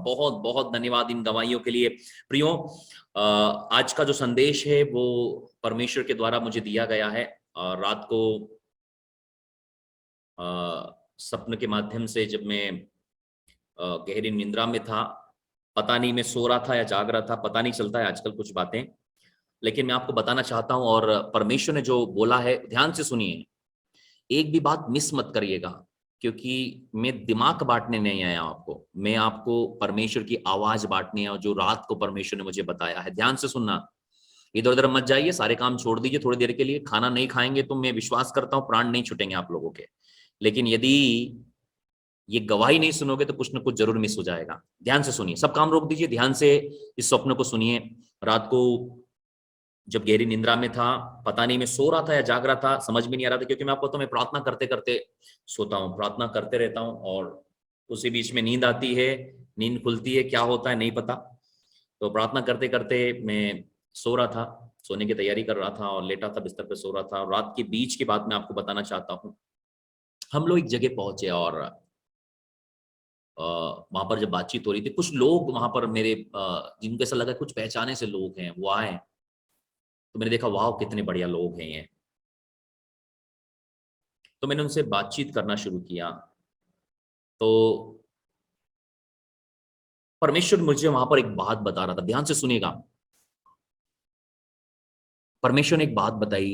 बहुत बहुत धन्यवाद इन गवाहियों के लिए। प्रियो, आज का जो संदेश है वो परमेश्वर के द्वारा मुझे दिया गया है। रात को सपने के माध्यम से जब मैं गहरी निंद्रा में था, पता नहीं मैं सो रहा था या जाग रहा था, पता नहीं चलता है आजकल कुछ बातें, लेकिन मैं आपको बताना चाहता हूं और परमेश्वर ने जो बोला है ध्यान से सुनिए, एक भी बात मिस मत करिएगा, क्योंकि मैं दिमाग बांटने नहीं आया आपको, मैं आपको परमेश्वर की आवाज बांटनी है और जो रात को परमेश्वर ने मुझे बताया है। ध्यान से सुनना, इधर उधर मत जाइए, सारे काम छोड़ दीजिए थोड़ी देर के लिए। खाना नहीं खाएंगे तो मैं विश्वास करता हूं प्राण नहीं छूटेंगे आप लोगों के, लेकिन यदि ये गवाही नहीं सुनोगे तो कुछ ना कुछ जरूर मिस हो जाएगा। ध्यान से सुनिए, सब काम रोक दीजिए, ध्यान से इस स्वप्न को सुनिए। रात को जब गहरी निंद्रा में था, पता नहीं मैं सो रहा था या जाग रहा था, समझ में नहीं आ रहा था, क्योंकि मैं आपको तो मैं प्रार्थना करते करते सोता हूँ, प्रार्थना करते रहता हूँ और उसी बीच में नींद आती है, नींद खुलती है, क्या होता है नहीं पता। तो प्रार्थना करते करते मैं सो रहा था, सोने की तैयारी कर रहा था और लेटा था बिस्तर पे सो रहा था। और रात के बीच की बात मैं आपको बताना चाहता हूँ। हम लोग एक जगह पहुंचे और वहां पर जब बातचीत हो रही थी, कुछ लोग वहां पर मेरे जिनको ऐसा लगा कुछ पहचाने से लोग हैं वो आए, तो मैंने देखा वाह कितने बढ़िया लोग हैं ये। तो मैंने उनसे बातचीत करना शुरू किया, तो परमेश्वर मुझे वहां पर एक बात बता रहा था, ध्यान से सुनिएगा। परमेश्वर ने एक बात बताई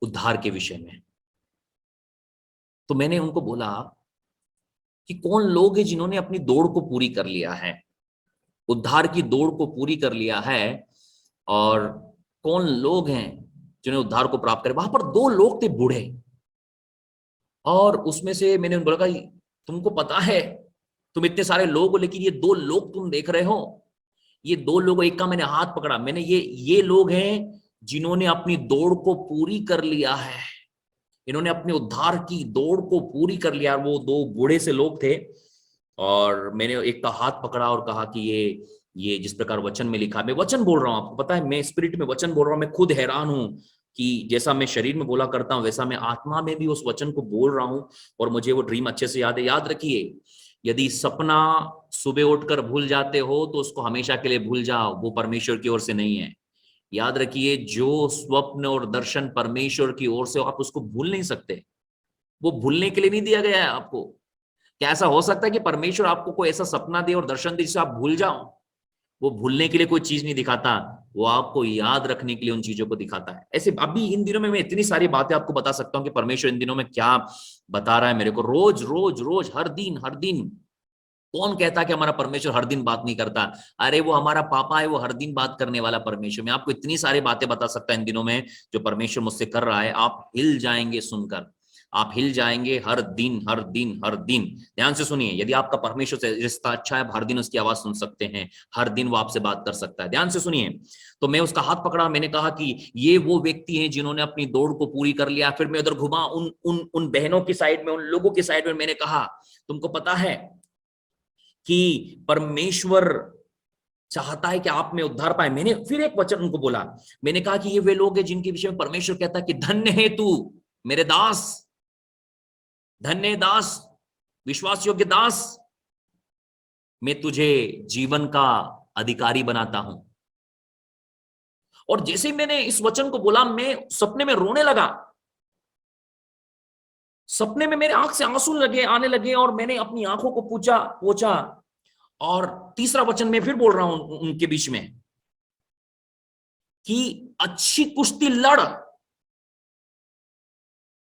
उद्धार के विषय में। तो मैंने उनको बोला कि कौन लोग हैं जिन्होंने अपनी दौड़ को पूरी कर लिया है, उद्धार की दौड़ को पूरी कर लिया है, और कौन लोग हैं जिन्होंने उद्धार को प्राप्त करे। वहां पर दो लोग थे बूढ़े, और उसमें से मैंने उनको बोला तुमको पता है तुम इतने सारे लोग हो, लेकिन ये दो लोग तुम देख रहे हो, ये दो लोग, एक का मैंने हाथ पकड़ा, मैंने ये लोग हैं जिन्होंने अपनी दौड़ को पूरी कर लिया है, इन्होंने अपने उद्धार की दौड़ को पूरी कर लिया। वो दो बूढ़े से लोग थे, और मैंने एक का हाथ पकड़ा और कहा कि ये जिस प्रकार वचन में लिखा, मैं वचन बोल रहा हूं, आपको पता है मैं स्पिरिट में वचन बोल रहा हूं, मैं खुद हैरान हूं कि जैसा मैं शरीर में बोला करता हूं वैसा मैं आत्मा में भी उस वचन को बोल रहा हूं। और मुझे वो ड्रीम अच्छे से याद है। याद रखिए, यदि सपना सुबह उठकर भूल जाते हो तो उसको हमेशा के लिए भूल जाओ, वो परमेश्वर की ओर से नहीं है। याद रखिए, जो स्वप्न और दर्शन परमेश्वर की ओर से, आप उसको भूल नहीं सकते, वो भूलने के लिए नहीं दिया गया है आपको। क्या ऐसा हो सकता है कि परमेश्वर आपको कोई ऐसा सपना दे और दर्शन दे जिसे आप भूल जाओ? वो भूलने के लिए कोई चीज नहीं दिखाता, वो आपको याद रखने के लिए उन चीजों को दिखाता है। ऐसे अभी इन दिनों में मैं इतनी सारी बातें आपको बता सकता हूं कि परमेश्वर इन दिनों में क्या बता रहा है मेरे को, रोज रोज रोज, हर दिन हर दिन। कौन कहता है कि हमारा परमेश्वर हर दिन बात नहीं करता? अरे वो हमारा पापा है, वो हर दिन बात करने वाला परमेश्वर। मैं आपको इतनी सारी बातें बता सकता इन दिनों में जो परमेश्वर मुझसे कर रहा है, आप हिल जाएंगे सुनकर, आप हिल जाएंगे हर दिन हर दिन हर दिन। ध्यान से सुनिए, यदि आपका परमेश्वर से रिश्ता अच्छा है, हर दिन उसकी आवाज सुन सकते हैं, हर दिन वो आपसे बात कर सकता है। ध्यान से सुनिए। तो मैं उसका हाथ पकड़ा, मैंने कहा कि ये वो व्यक्ति हैं जिन्होंने अपनी दौड़ को पूरी कर लिया। फिर मैं उधर घुमा, उन बहनों की साइड में, उन लोगों की साइड में, मैंने कहा तुमको पता है कि परमेश्वर चाहता है कि आप में उद्धार पाए। मैंने फिर एक वचन उनको बोला, मैंने कहा कि ये वे लोग हैं जिनके विषय में परमेश्वर कहता है कि धन्य है तू मेरे दास, धन्य दास, विश्वास योग्य दास, मैं तुझे जीवन का अधिकारी बनाता हूं। और जैसे ही मैंने इस वचन को बोला, मैं सपने में रोने लगा। सपने में मेरे आंख से आंसू लगे आने लगे, और मैंने अपनी आंखों को पोंछा। और तीसरा वचन मैं फिर बोल रहा हूं उनके बीच में कि अच्छी कुश्ती लड़,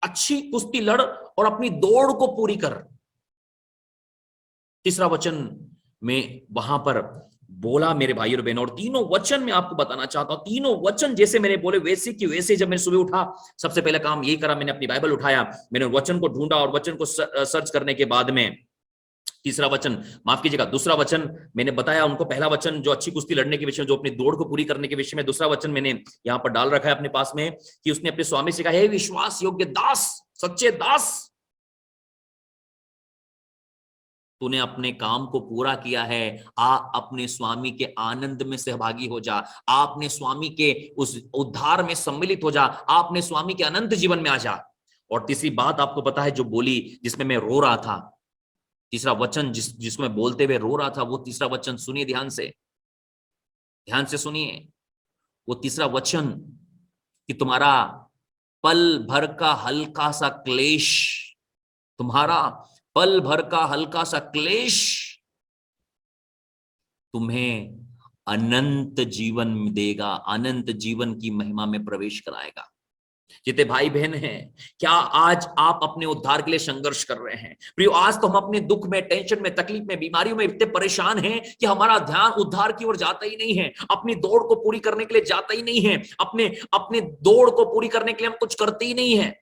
अच्छी कुश्ती लड़ और अपनी दौड़ को पूरी कर। तीसरा वचन में वहां पर बोला मेरे भाई और बहनों, और तीनों वचन मैं आपको बताना चाहता हूं। तीनों वचन जैसे मैंने बोले वैसे कि वैसे, जब मैं सुबह उठा सबसे पहले काम यही करा, मैंने अपनी बाइबल उठाया, मैंने वचन को ढूंढा, और वचन को सर्च करने के बाद में तीसरा वचन, माफ कीजिएगा, दूसरा वचन मैंने बताया उनको। पहला वचन जो अच्छी कुश्ती लड़ने के विषय में, जो अपनी दौड़ को पूरी करने के विषय में। दूसरा वचन मैंने यहां पर डाल रखा है अपने पास में कि उसने अपने स्वामी से कहा, हे विश्वास योग्य दास, सच्चे दास, तूने अपने काम को पूरा किया है, आ अपने स्वामी के आनंद में सहभागी हो जा, आ अपने स्वामी के उस उद्धार में सम्मिलित हो जा, आ अपने स्वामी के अनंत जीवन में आ जा। और तीसरी बात आपको पता है जो बोली, जिसमें मैं रो रहा था, तीसरा वचन जिसको मैं बोलते हुए रो रहा था, वो तीसरा वचन सुनिए ध्यान से, ध्यान से सुनिए। वो तीसरा वचन कि तुम्हारा पल भर का हल्का सा क्लेश, तुम्हारा पल भर का हल्का सा क्लेश तुम्हें अनंत जीवन देगा, अनंत जीवन की महिमा में प्रवेश कराएगा। जितने भाई बहन हैं, क्या आज आप अपने उद्धार के लिए संघर्ष कर रहे हैं? प्रियो, आज तो हम अपने दुख में, टेंशन में, तकलीफ में, बीमारियों में इतने परेशान हैं कि हमारा ध्यान उद्धार की ओर जाता ही नहीं है, अपनी दौड़ को पूरी करने के लिए जाता ही नहीं है, अपने अपने दौड़ को पूरी करने के लिए हम कुछ करते ही नहीं है।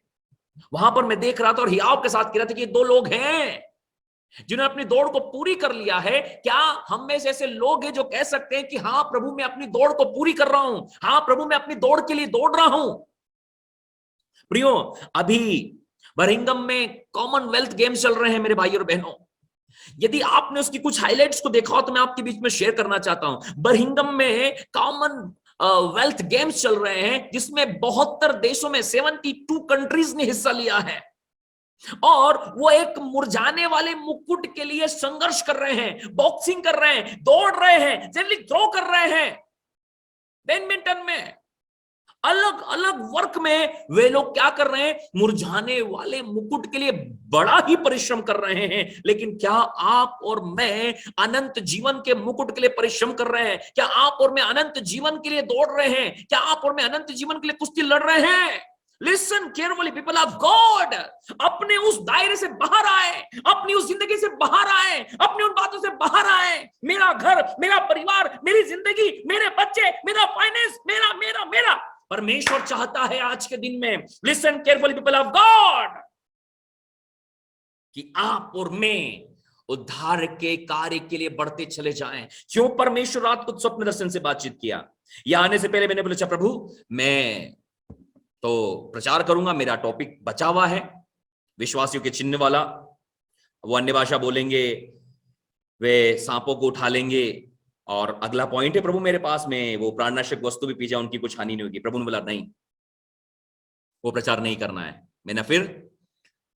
वहां पर मैं देख रहा था और हियाव के साथ कह रहा था कि 2 लोग हैं जिन्होंने अपनी दौड़ को पूरी कर लिया है। क्या हम में से ऐसे लोग हैं जो कह सकते हैं कि हाँ प्रभु, मैं अपनी दौड़ को पूरी कर रहा हूं, हाँ प्रभु, मैं अपनी दौड़ के लिए दौड़ रहा हूं? प्रियो, अभी बर्मिंघम में कॉमनवेल्थ गेम्स चल रहे हैं मेरे भाई और बहनों। यदि आपने उसकी कुछ हाइलाइट्स को देखा हो तो मैं आपके बीच में शेयर करना चाहता हूं। बर्मिंघम में कॉमन वेल्थ गेम्स चल रहे हैं जिसमें 72 देशों में 72 कंट्रीज ने हिस्सा लिया है, और वो एक मुरझाने वाले मुकुट के लिए संघर्ष कर रहे हैं, बॉक्सिंग कर रहे हैं, दौड़ रहे हैं, जेवलिन थ्रो कर रहे हैं, बैडमिंटन में, अलग अलग वर्क में वे लोग क्या कर रहे हैं? मुरझाने वाले मुकुट के लिए बड़ा ही परिश्रम कर रहे हैं। लेकिन क्या आप और मैं अनंत जीवन के मुकुट के लिए परिश्रम कर रहे हैं? क्या आप और मैं अनंत जीवन के लिए दौड़ रहे हैं? क्या आप और मैं अनंत जीवन के लिए कुश्ती लड़ रहे हैं? Listen carefully people of God, अपने उस दायरे से बाहर आए, अपनी उस जिंदगी से बाहर आए, अपनी उन बातों से बाहर आए। मेरा घर, मेरा परिवार, मेरी जिंदगी, मेरे बच्चे, मेरा फाइनेंस, मेरा मेरा मेरा परमेश्वर चाहता है आज के दिन में, listen carefully people of God, कि आप और मैं उद्धार के कार्य के लिए बढ़ते चले जाएं। क्यों परमेश्वर रात को स्वप्न दर्शन से बातचीत किया? या आने से पहले मैंने बोला, प्रभु मैं तो प्रचार करूंगा, मेरा टॉपिक बचा हुआ है विश्वासियों के चिन्ह वाला, वो अन्य भाषा बोलेंगे, वे सांपों को उठा लेंगे, और अगला पॉइंट है प्रभु मेरे पास में वो प्राणनाशक वस्तु भी पी जाए उनकी कुछ हानि नहीं होगी। प्रभु ने बोला नहीं, वो प्रचार नहीं करना है। मैंने फिर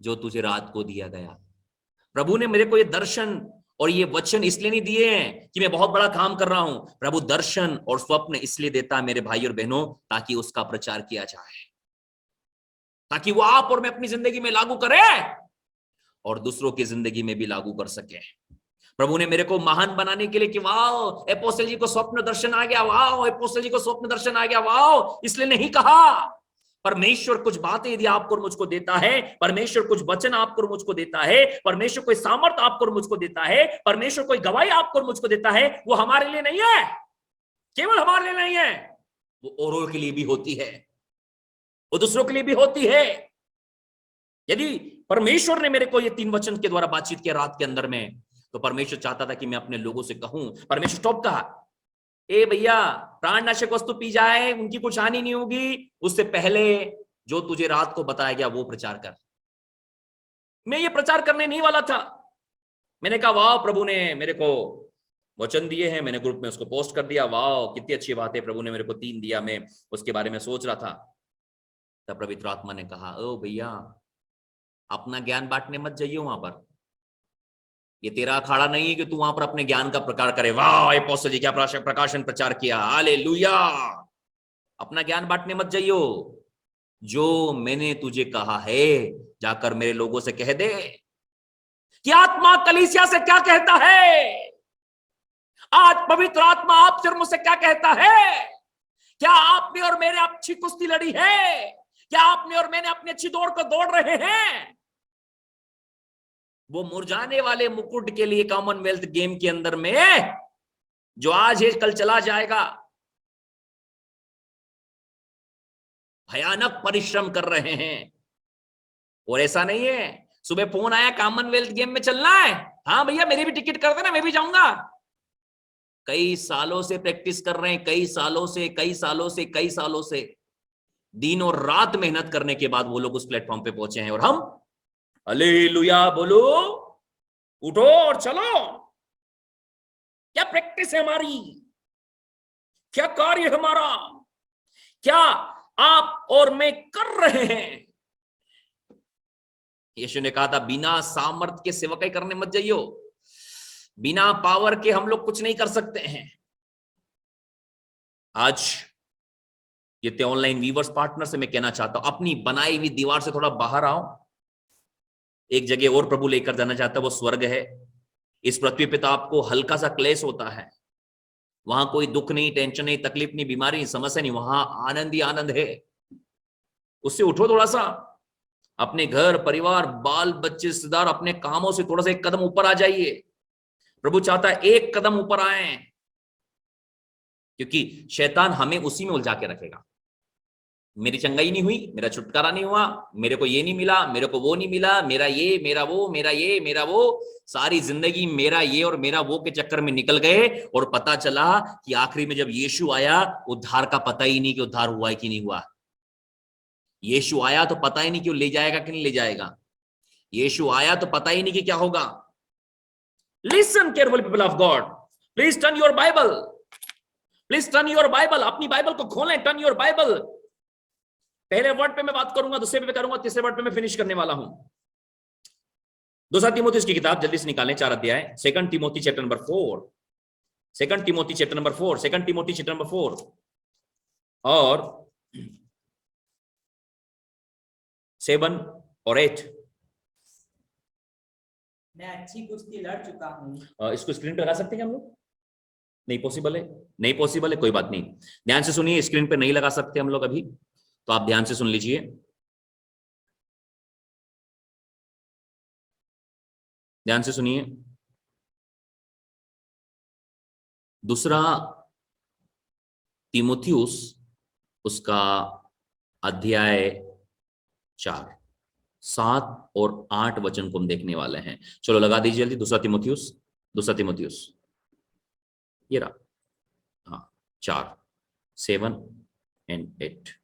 जो तुझे रात को दिया गया, प्रभु ने मेरे को ये दर्शन और ये वचन इसलिए नहीं दिए हैं कि मैं बहुत बड़ा काम कर रहा हूं। प्रभु दर्शन और स्वप्न इसलिए देता है मेरे भाई और बहनों, ताकि उसका प्रचार किया जाए, ताकि वो आप और मैं अपनी जिंदगी में लागू करें और दूसरों की जिंदगी में भी लागू कर सके। प्रभु ने मेरे को महान बनाने के लिए कि वाओ एपोस्टल जी को स्वप्न दर्शन आ गया, वाओ एपोस्टल जी को स्वप्न दर्शन आ गया, वाओ, इसलिए नहीं कहा। परमेश्वर कुछ बातें यदि आपको और मुझको देता है, परमेश्वर कुछ वचन आपको और मुझको देता है, परमेश्वर कोई सामर्थ आपको और मुझको देता है, परमेश्वर कोई गवाही आपको और मुझको देता है, वो हमारे लिए नहीं है, केवल हमारे लिए नहीं है, वो औरों के लिए भी होती है, वो दूसरों के लिए भी होती है। यदि परमेश्वर ने मेरे को ये 3 वचन के द्वारा बातचीत किया रात के अंदर में, तो परमेश्वर चाहता था कि मैं अपने लोगों से कहूं, परमेश्वर स्टॉप कहा, ए भैया प्राणनाशक वस्तु पी जाए उनकी कुछ हानि नहीं होगी, उससे पहले जो तुझे रात को बताया गया वो प्रचार कर। मैं ये प्रचार करने नहीं वाला था। मैंने कहा वाह प्रभु ने मेरे को वचन दिए हैं, मैंने ग्रुप में उसको पोस्ट कर दिया, वाह कितनी अच्छी बात है, प्रभु ने मेरे को 3 दिया, मैं उसके बारे में सोच रहा था। तब पवित्र आत्मा ने कहा, ओ भैया अपना ज्ञान बांटने मत जाइए वहां पर, ये तेरा अखाड़ा नहीं है कि तू वहां पर अपने ज्ञान का प्रकार करे। वाह एपोस्टल जी क्या प्रकाशन प्रचार किया, हालेलुया। अपना ज्ञान बांटने मत जाइयो, जो मैंने तुझे कहा है जाकर मेरे लोगों से कह दे कि आत्मा कलीसिया से क्या कहता है। आज पवित्र आत्मा आपसे और मुझसे क्या कहता है? क्या आपने और मैंने अच्छी कुश्ती लड़ी है? क्या आपने और मैंने अपनी अच्छी दौड़ को दौड़ रहे हैं? वो मुरझाने वाले मुकुट के लिए कॉमनवेल्थ गेम के अंदर में जो आज है कल चला जाएगा, भयानक परिश्रम कर रहे हैं। और ऐसा नहीं है सुबह फोन आया कॉमनवेल्थ गेम में चलना है, हाँ भैया मेरी भी टिकट कर देना, मैं भी जाऊंगा। कई सालों से प्रैक्टिस कर रहे हैं, कई सालों से दिन और रात मेहनत करने के बाद वो लोग उस प्लेटफॉर्म पे पहुंचे हैं, और हम हालेलुया बोलो, उठो और चलो। क्या प्रैक्टिस है हमारी, क्या कार्य हमारा, क्या आप और मैं कर रहे हैं? यीशु ने कहा था बिना सामर्थ के सेवकाई करने मत जाइयो, बिना पावर के हम लोग कुछ नहीं कर सकते हैं। आज ये ऑनलाइन वीवर्स पार्टनर से मैं कहना चाहता हूं, अपनी बनाई हुई दीवार से थोड़ा बाहर आओ। एक जगह और प्रभु लेकर जाना चाहता है, वो स्वर्ग है। इस पृथ्वी पे तो आपको हल्का सा क्लेश होता है, वहां कोई दुख नहीं, टेंशन नहीं, तकलीफ नहीं, बीमारी नहीं, समस्या नहीं, वहां आनंद ही आनंद है। उससे उठो थोड़ा सा, अपने घर परिवार बाल बच्चे रिश्तेदार अपने कामों से थोड़ा सा एक कदम ऊपर आ जाइए। प्रभु चाहता है एक कदम ऊपर आए, क्योंकि शैतान हमें उसी में उलझा के रखेगा। मेरी चंगाई नहीं हुई, मेरा छुटकारा नहीं हुआ, मेरे को ये नहीं मिला, मेरे को वो नहीं मिला, मेरा ये मेरा वो, मेरा ये मेरा वो, सारी जिंदगी मेरा ये और मेरा वो के चक्कर में निकल गए। और पता चला कि आखिरी में जब यीशु आया, उद्धार का पता ही नहीं कि उद्धार हुआ है कि नहीं हुआ। यीशु आया तो पता ही नहीं कि वो ले जाएगा कि नहीं ले जाएगा। यीशु आया तो पता ही नहीं कि क्या होगा। Listen carefully people of God, please turn your Bible, please turn your Bible. अपनी बाइबल को खोलें, टर्न योर बाइबल। पहले वर्ड पे मैं बात करूंगा, दूसरे पे करूंगा, तीसरे वर्ड पे मैं फिनिश करने वाला हूं। दूसरा तिमोथी की किताब जल्दी से निकालें, 4 अध्याय, second Timothy chapter number 4, second Timothy chapter number 4, second Timothy chapter number 4 और 7 और 8। मैं अच्छी कुश्ती लड़ चुका हूं। इसको स्क्रीन पे लगा सकते हैं हम लोग? नहीं पॉसिबल है, नहीं पॉसिबल है, कोई बात नहीं। ध्यान से सुनिए, स्क्रीन पे नहीं लगा सकते हम लोग अभी, तो आप ध्यान से सुन लीजिए। ध्यान से सुनिए। दूसरा तीमुथियुस उसका अध्याय 4, 7 और 8 वचन को हम देखने वाले हैं। चलो लगा दीजिए जल्दी, दूसरा तीमुथियुस, दूसरा तीमुथियुस, ये रहा, हाँ 4, 7 एंड 8।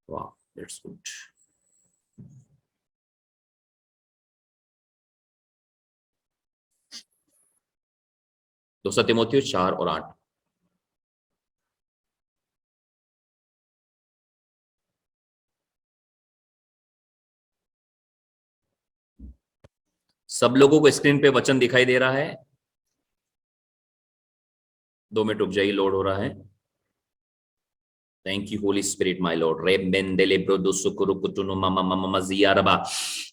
वाह, दैट्स गुड। दूसरा तीमुथियुस 4 और 8। सब लोगों को स्क्रीन पे वचन दिखाई दे रहा है? 2 मिनट रुक जाइए, लोड हो रहा है। Thank you, Holy Spirit, my Lord. Rebendele brodo sukuru kutuno mama mama ziaraba.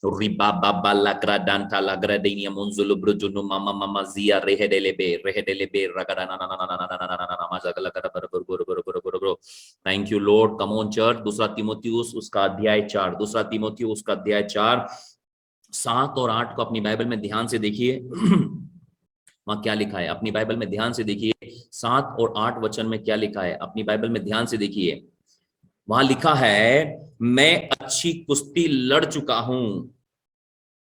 Riba baba lakra danta lagra denia monzulu brodo mama mama zia rehedelebe ragadana na na na na na na na na mazagala kara बर. Thank you, Lord. Come on, church. दूसरा तीमुथियुस उसका अध्याय 4, दूसरा तीमुथियुस उसका अध्याय 4, 7 और 8 को अपनी बाइबल में ध्यान से देखिए। वहां क्या लिखा है अपनी बाइबल में ध्यान से देखिए। 7 और 8 वचन में क्या लिखा है अपनी बाइबल में ध्यान से देखिए। वहां लिखा है, मैं अच्छी कुश्ती लड़ चुका हूं,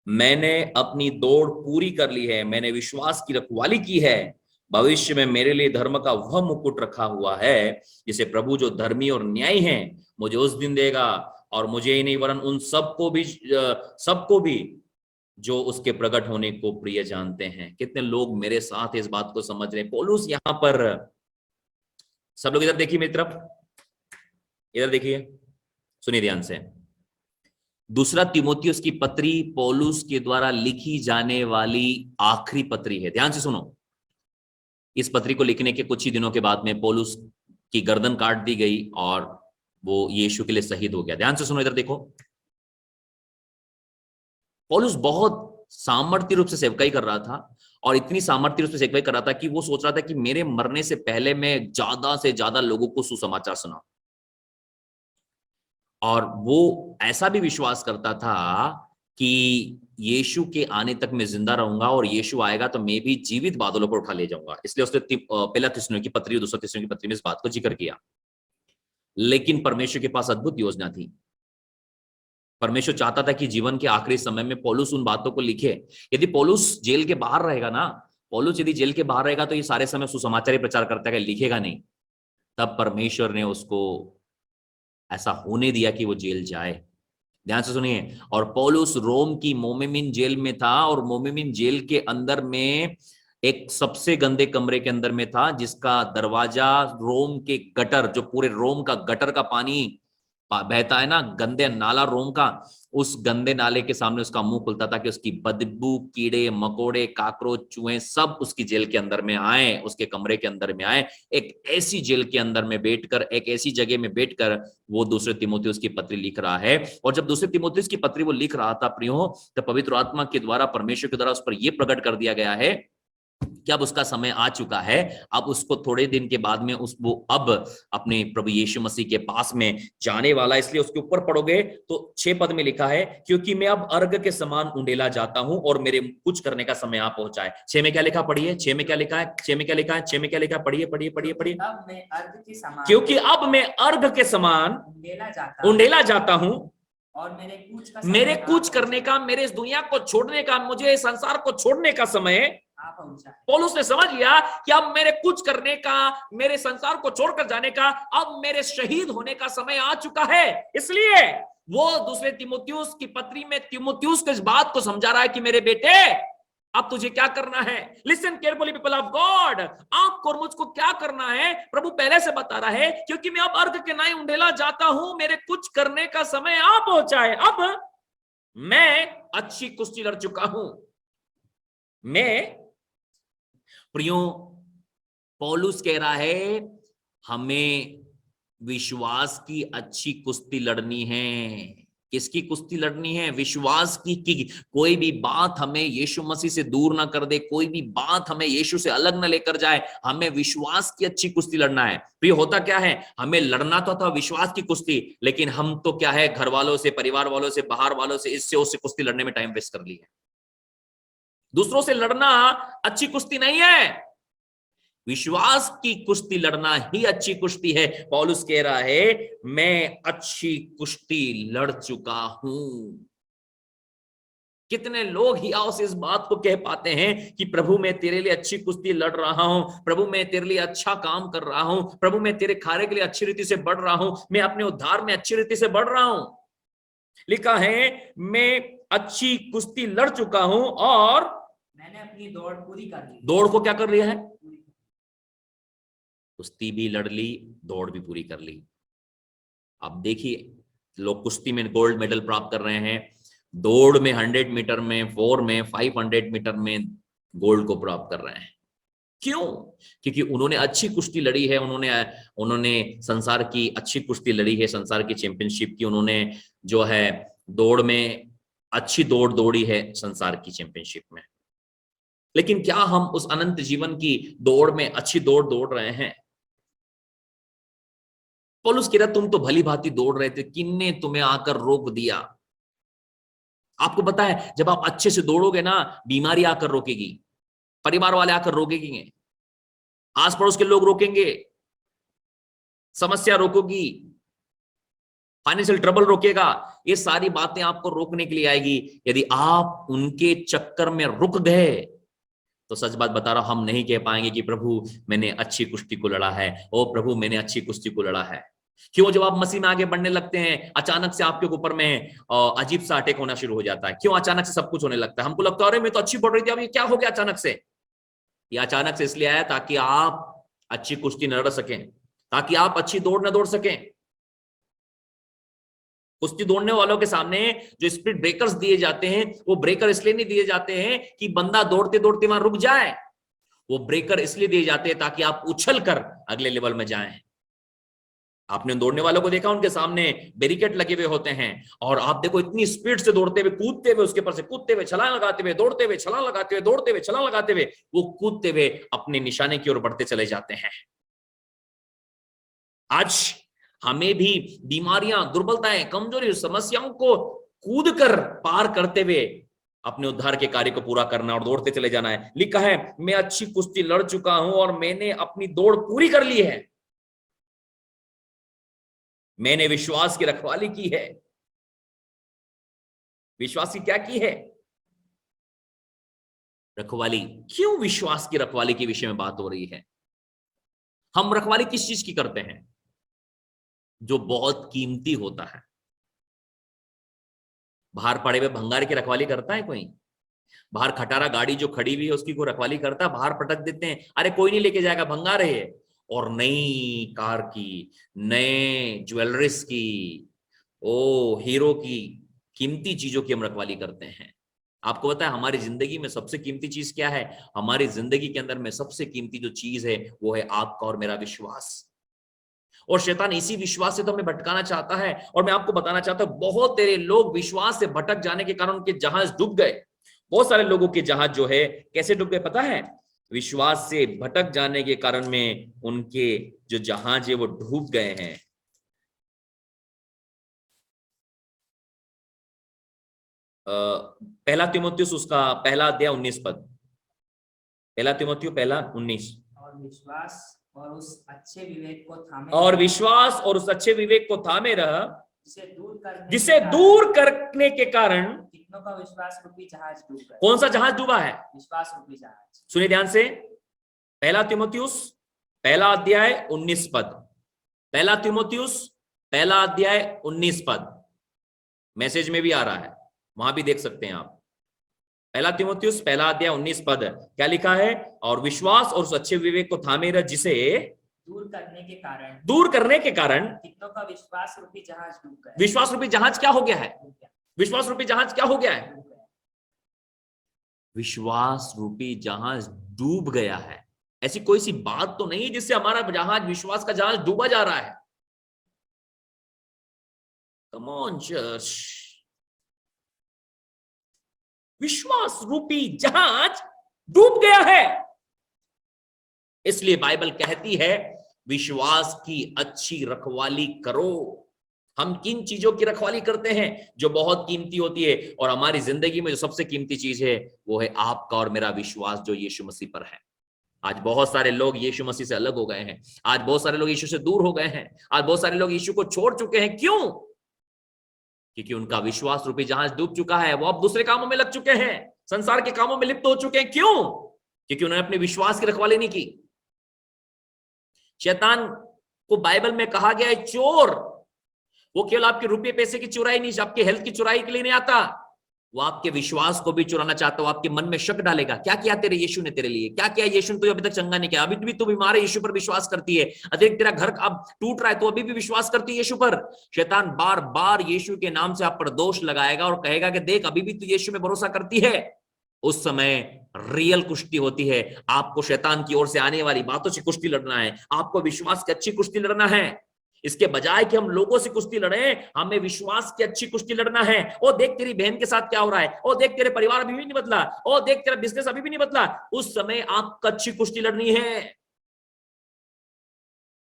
मैंने अपनी दौड़ पूरी कर ली है, मैंने विश्वास की रखवाली की है। भविष्य में मेरे लिए धर्म का वह मुकुट रखा हुआ है जिसे प्रभु जो धर्मी और न्यायी है मुझे उस दिन देगा, और मुझे ही नहीं वरन उन सबको भी जो उसके प्रकट होने को प्रिय जानते हैं। कितने लोग मेरे साथ इस बात को समझ रहे हैं? पौलुस यहां पर, सब लोग इधर देखिए मेरी तरफ, इधर देखिए, सुनिए ध्यान से। दूसरा तीमुथियुस की पत्री पौलुस के द्वारा लिखी जाने वाली आखिरी पत्री है। ध्यान से सुनो। इस पत्री को लिखने के कुछ ही दिनों के बाद में पौलुस की गर्दन काट दी गई और वो यीशु के लिए शहीद हो गया। ध्यान से सुनो, इधर देखो। पौलुस बहुत सामर्थ्य रूप से सेवकाई कर रहा था, और इतनी सामर्थ्य रूप से सेवकाई कर रहा था कि वो सोच रहा था कि मेरे मरने से पहले मैं ज्यादा से ज्यादा लोगों को सुसमाचार सुनाऊं। और वो ऐसा भी विश्वास करता था कि यीशु के आने तक मैं जिंदा रहूंगा, और यीशु आएगा तो मैं भी जीवित बादलों पर उठा ले जाऊंगा। इसलिए उसने पहला थिस्सलुनीकी की पत्री, दूसरा थिस्सलुनीकी की पत्री में इस बात को जिक्र किया। लेकिन परमेश्वर के पास अद्भुत योजना थी। परमेश्वर चाहता था कि जीवन के आखिरी समय में पौलुस उन बातों को लिखे। यदि पौलुस जेल के बाहर रहेगा ना, पौलुस यदि जेल के बाहर रहेगा तो ये सारे समय सुसमाचार ही प्रचार करता है, लिखेगा नहीं। तब परमेश्वर ने उसको ऐसा होने दिया कि वो जेल जाए। ध्यान से सुनिए। और पौलुस रोम की मोमेमिन जेल में था, और मोमेमिन जेल के अंदर में एक सबसे गंदे कमरे के अंदर में था, जिसका दरवाजा रोम के गटर, जो पूरे रोम का गटर का पानी बहता है ना गंदे नाला रोम का, उस गंदे नाले के सामने उसका मुंह खुलता था कि उसकी बदबू, कीड़े मकोड़े, काकरोच, चूहे सब उसकी जेल के अंदर में आए, उसके कमरे के अंदर में आए। एक ऐसी जेल के अंदर में बैठकर, एक ऐसी जगह में बैठकर वो दूसरे तिमोथियुस की पत्री लिख रहा है। और जब दूसरे तिमोथियुस की पत्री वो लिख रहा था प्रियो, तो पवित्र आत्मा के द्वारा, परमेश्वर के द्वारा उस पर यह प्रकट कर दिया गया है कि अब उसका समय आ चुका है। अब उसको थोड़े दिन के बाद में वो अब अपने प्रभु यीशु मसीह के पास में जाने वाला। इसलिए उसके ऊपर पढ़ोगे तो 6 पद में लिखा है, क्योंकि मैं अब अर्घ के समान उंडेला जाता हूं और मेरे कुछ करने का समय आ पहुंचा है। 6 में क्या लिखा, पढ़िए। 6 में क्या लिखा है, 6 में क्या लिखा है, 6 में क्या लिखा है, पढ़िए पढ़िए पढ़िए पढ़िए। क्योंकि अब मैं अर्घ के समान उंडेला जाता हूं और मेरे कुछ करने का, मेरे इस दुनिया को छोड़ने का, मुझे इस संसार को छोड़ने का समय पौलुस ने समझ लिया कि अब मेरे कुछ करने का, मेरे संसार को छोड़कर जाने का, अब मेरे शहीद होने का समय आ चुका है। इसलिए वो दूसरे तिमोथियुस की पत्री में तिमोथियुस को इस बात को समझा रहा है कि मेरे बेटे अब तुझे क्या करना है। Listen carefully people of God, आपको और मुझको क्या करना है प्रभु पहले से बता रहा है। क्योंकि मैं अब अर्घ के नाई उंडेला जाता हूं, मेरे कुछ करने का समय आ पहुंचा है। अब मैं अच्छी कुश्ती लड़ चुका हूं। मैं प्रियो, पौलुस कह रहा है हमें विश्वास की अच्छी कुश्ती लड़नी है। किसकी कुश्ती लड़नी है? विश्वास की। कोई भी बात हमें यीशु मसीह से दूर ना कर दे, कोई भी बात हमें यीशु से अलग ना लेकर जाए। हमें विश्वास की अच्छी कुश्ती लड़ना है। तो ये होता क्या है, हमें लड़ना तो था विश्वास की कुश्ती, लेकिन हम तो क्या है, घर वालों से, परिवार वालों से, बाहर वालों से, इससे उससे कुश्ती लड़ने में टाइम वेस्ट कर ली है। दूसरों से लड़ना अच्छी कुश्ती नहीं है, विश्वास की कुश्ती लड़ना ही अच्छी कुश्ती है। पौलुस कह रहा है मैं अच्छी कुश्ती लड़ चुका हूं। कितने लोग ही आओ से इस बात को कह पाते हैं कि प्रभु मैं तेरे लिए अच्छी कुश्ती लड़ रहा हूं, प्रभु मैं तेरे लिए अच्छा काम कर रहा हूं, प्रभु मैं तेरे कार्य के लिए अच्छी रीति से बढ़ रहा हूं, मैं अपने उद्धार में अच्छी रीति से बढ़ रहा हूं। लिखा है मैं अच्छी कुश्ती लड़ चुका हूं और मैंने अपनी दौड़ पूरी कर ली। दौड़ को क्या कर लिया है? कुश्ती भी लड़ ली, दौड़ भी पूरी कर ली। अब देखिए, लोग कुश्ती में गोल्ड मेडल प्राप्त कर रहे हैं, दौड़ में 100 मीटर में, 4 में, 500 मीटर में गोल्ड को प्राप्त कर रहे हैं। क्यों? क्योंकि उन्होंने अच्छी कुश्ती लड़ी है, उन्होंने संसार की अच्छी कुश्ती लड़ी है, संसार की चैंपियनशिप की उन्होंने जो है दौड़ में अच्छी दौड़ दौड़ी है संसार की चैंपियनशिप में। लेकिन क्या हम उस अनंत जीवन की दौड़ में अच्छी दौड़ दौड़ रहे हैं? पौलुस कह रहा तुम तो भली भांति दौड़ रहे थे, किन्ने तुम्हें आकर रोक दिया? आपको पता है जब आप अच्छे से दौड़ोगे ना, बीमारी आकर रोकेगी, परिवार वाले आकर रोकेंगे, आस पड़ोस के लोग रोकेंगे, समस्या रोकोगी, फाइनेंशियल ट्रबल रोकेगा। ये सारी बातें आपको रोकने के लिए आएगी। यदि आप उनके चक्कर में रुक गए तो सच बात बता रहा हूं, हम नहीं कह पाएंगे कि प्रभु मैंने अच्छी कुश्ती को लड़ा है, ओ प्रभु मैंने अच्छी कुश्ती को लड़ा है। क्यों? जब आप मसीह में आगे बढ़ने लगते हैं, अचानक से आपके ऊपर में अजीब सा अटैक होना शुरू हो जाता है। क्यों अचानक से सब कुछ होने लगता है? हमको लगता है अरे मैं तो अच्छी बढ़ रही थी, अब ये क्या हो गया अचानक से? ये अचानक से इसलिए आया ताकि आप अच्छी कुश्ती न लड़ सकें, ताकि आप अच्छी दौड़ न दौड़ सकें। कुश्ती दौड़ने वालों के सामने जो स्पीड ब्रेकर्स दिए जाते हैं, वो ब्रेकर इसलिए नहीं दिए जाते हैं कि बंदा दौड़ते दौड़ते वहां रुक जाए, वो ब्रेकर इसलिए दिए जाते हैं ताकि आप उछल कर अगले लेवल में जाएं। आपने दौड़ने वालों को देखा, उनके सामने बैरिकेड लगे हुए होते हैं और आप देखो इतनी स्पीड से दौड़ते हुए, कूदते हुए, उसके ऊपर से कूदते हुए, छलांग लगाते हुए, दौड़ते हुए, छलांग लगाते हुए, दौड़ते हुए, छलांग लगाते हुए, वो कूदते हुए अपने निशाने की ओर बढ़ते चले जाते हैं। आज हमें भी बीमारियां, दुर्बलताएं, कमजोरी, समस्याओं को कूद कर पार करते हुए अपने उद्धार के कार्य को पूरा करना और दौड़ते चले जाना है। लिखा है मैं अच्छी कुश्ती लड़ चुका हूं और मैंने अपनी दौड़ पूरी कर ली है, मैंने विश्वास की रखवाली की है। विश्वास की क्या की है? रखवाली। क्यों विश्वास की रखवाली के विषय में बात हो रही है? हम रखवाली किस चीज की करते हैं? जो बहुत कीमती होता है। बाहर पड़े हुए भंगार की रखवाली करता है कोई? बाहर खटारा गाड़ी जो खड़ी हुई है उसकी कोई रखवाली करता है? बाहर पटक देते हैं, अरे कोई नहीं लेके जाएगा, भंगार है। और नई कार की, नए ज्वेलरीज की, ओ हीरो की, कीमती चीजों की हम रखवाली करते हैं। आपको पता है हमारी जिंदगी में सबसे कीमती चीज क्या है? हमारी जिंदगी के अंदर में सबसे कीमती जो चीज है वो है आपका और मेरा विश्वास। और शैतान इसी विश्वास से तो हमें भटकाना चाहता है। और मैं आपको बताना चाहता हूं, बहुत तेरे लोग विश्वास से भटक जाने के कारण उनके जहाज डूब गए। बहुत सारे लोगों के जहाज जो है कैसे डूब गए पता है? विश्वास से भटक जाने के कारण में उनके जो जहाज है वो डूब गए हैं। पहला तिमोथियुस उसका पहला अध्याय 19 पद। पहला तिमोथियु पहला 19। और विश्वास और उस अच्छे विवेक को थामे और रह, विश्वास और उस अच्छे विवेक को थामे रह, जिसे दूर करने के कारण कितनों का विश्वास रूपी जहाज डूब गया। कौन सा जहाज डूबा है? विश्वास रूपी जहाज। सुनिए ध्यान से, पहला तिमोथियुस पहला अध्याय 19 पद। पहला तिमोथियुस पहला अध्याय 19 पद, मैसेज में भी आ रहा है, वहां भी देख सकते हैं आप। पहला तिमोथियुस पहला अध्याय 19 पद, क्या लिखा है? और विश्वास और उस अच्छे विवेक को थामे रह, जिसे दूर करने के कारण कितनों का विश्वास रूपी जहाज डूब गया। विश्वास रूपी जहाज क्या हो गया है? विश्वास रूपी जहाज क्या हो गया है? विश्वास रूपी जहाज डूब गया है। ऐसी कोई सी बात तो नहीं जिससे हमारा जहाज, विश्वास का जहाज डूबा जा रहा है। कम ऑन चर्च, विश्वास रूपी जहाज डूब गया है। इसलिए बाइबल कहती है विश्वास की अच्छी रखवाली करो। हम किन चीजों की रखवाली करते हैं? जो बहुत कीमती होती है। और हमारी जिंदगी में जो सबसे कीमती चीज है वो है आपका और मेरा विश्वास जो यीशु मसीह पर है। आज बहुत सारे लोग यीशु मसीह से अलग हो गए हैं। आज बहुत सारे लोग यीशु से दूर हो गए हैं। आज बहुत सारे लोग यीशु को छोड़ चुके हैं। क्यों? क्योंकि उनका विश्वास रूपी जहाज डूब चुका है। वो अब दूसरे कामों में लग चुके हैं, संसार के कामों में लिप्त हो चुके हैं। क्यों? क्योंकि उन्होंने अपने विश्वास की रखवाली नहीं की। शैतान को बाइबल में कहा गया है चोर। वो केवल आपके रुपये पैसे की चुराई नहीं, आपके हेल्थ की चुराई के लिए नहीं आता, वो आपके विश्वास को भी चुराना चाहता है। आपके मन में शक डालेगा, क्या किया तेरे यीशु ने तेरे लिए, क्या किया यीशु ने तुझे अभी तक चंगा नहीं किया, अभी भी तू बीमार है, यीशु पर विश्वास करती है, अधिक तेरा घर अब टूट रहा है तो अभी भी विश्वास करती है यीशु पर। शैतान बार बार यीशु के नाम से आप पर दोष लगाएगा और कहेगा कि देख अभी भी तू यीशु में भरोसा करती है। उस समय रियल कुश्ती होती है। आपको शैतान की ओर से आने वाली बातों से कुश्ती लड़ना है, आपको विश्वास की अच्छी कुश्ती लड़ना है। इसके बजाय कि हम लोगों से कुश्ती लड़ें, हमें विश्वास की अच्छी कुश्ती लड़ना है। ओ देख तेरी बहन के साथ क्या हो रहा है, ओ देख तेरे परिवार अभी भी नहीं बदला, ओ देख तेरा बिजनेस अभी भी नहीं बदला। उस समय आपको अच्छी कुश्ती लड़नी है।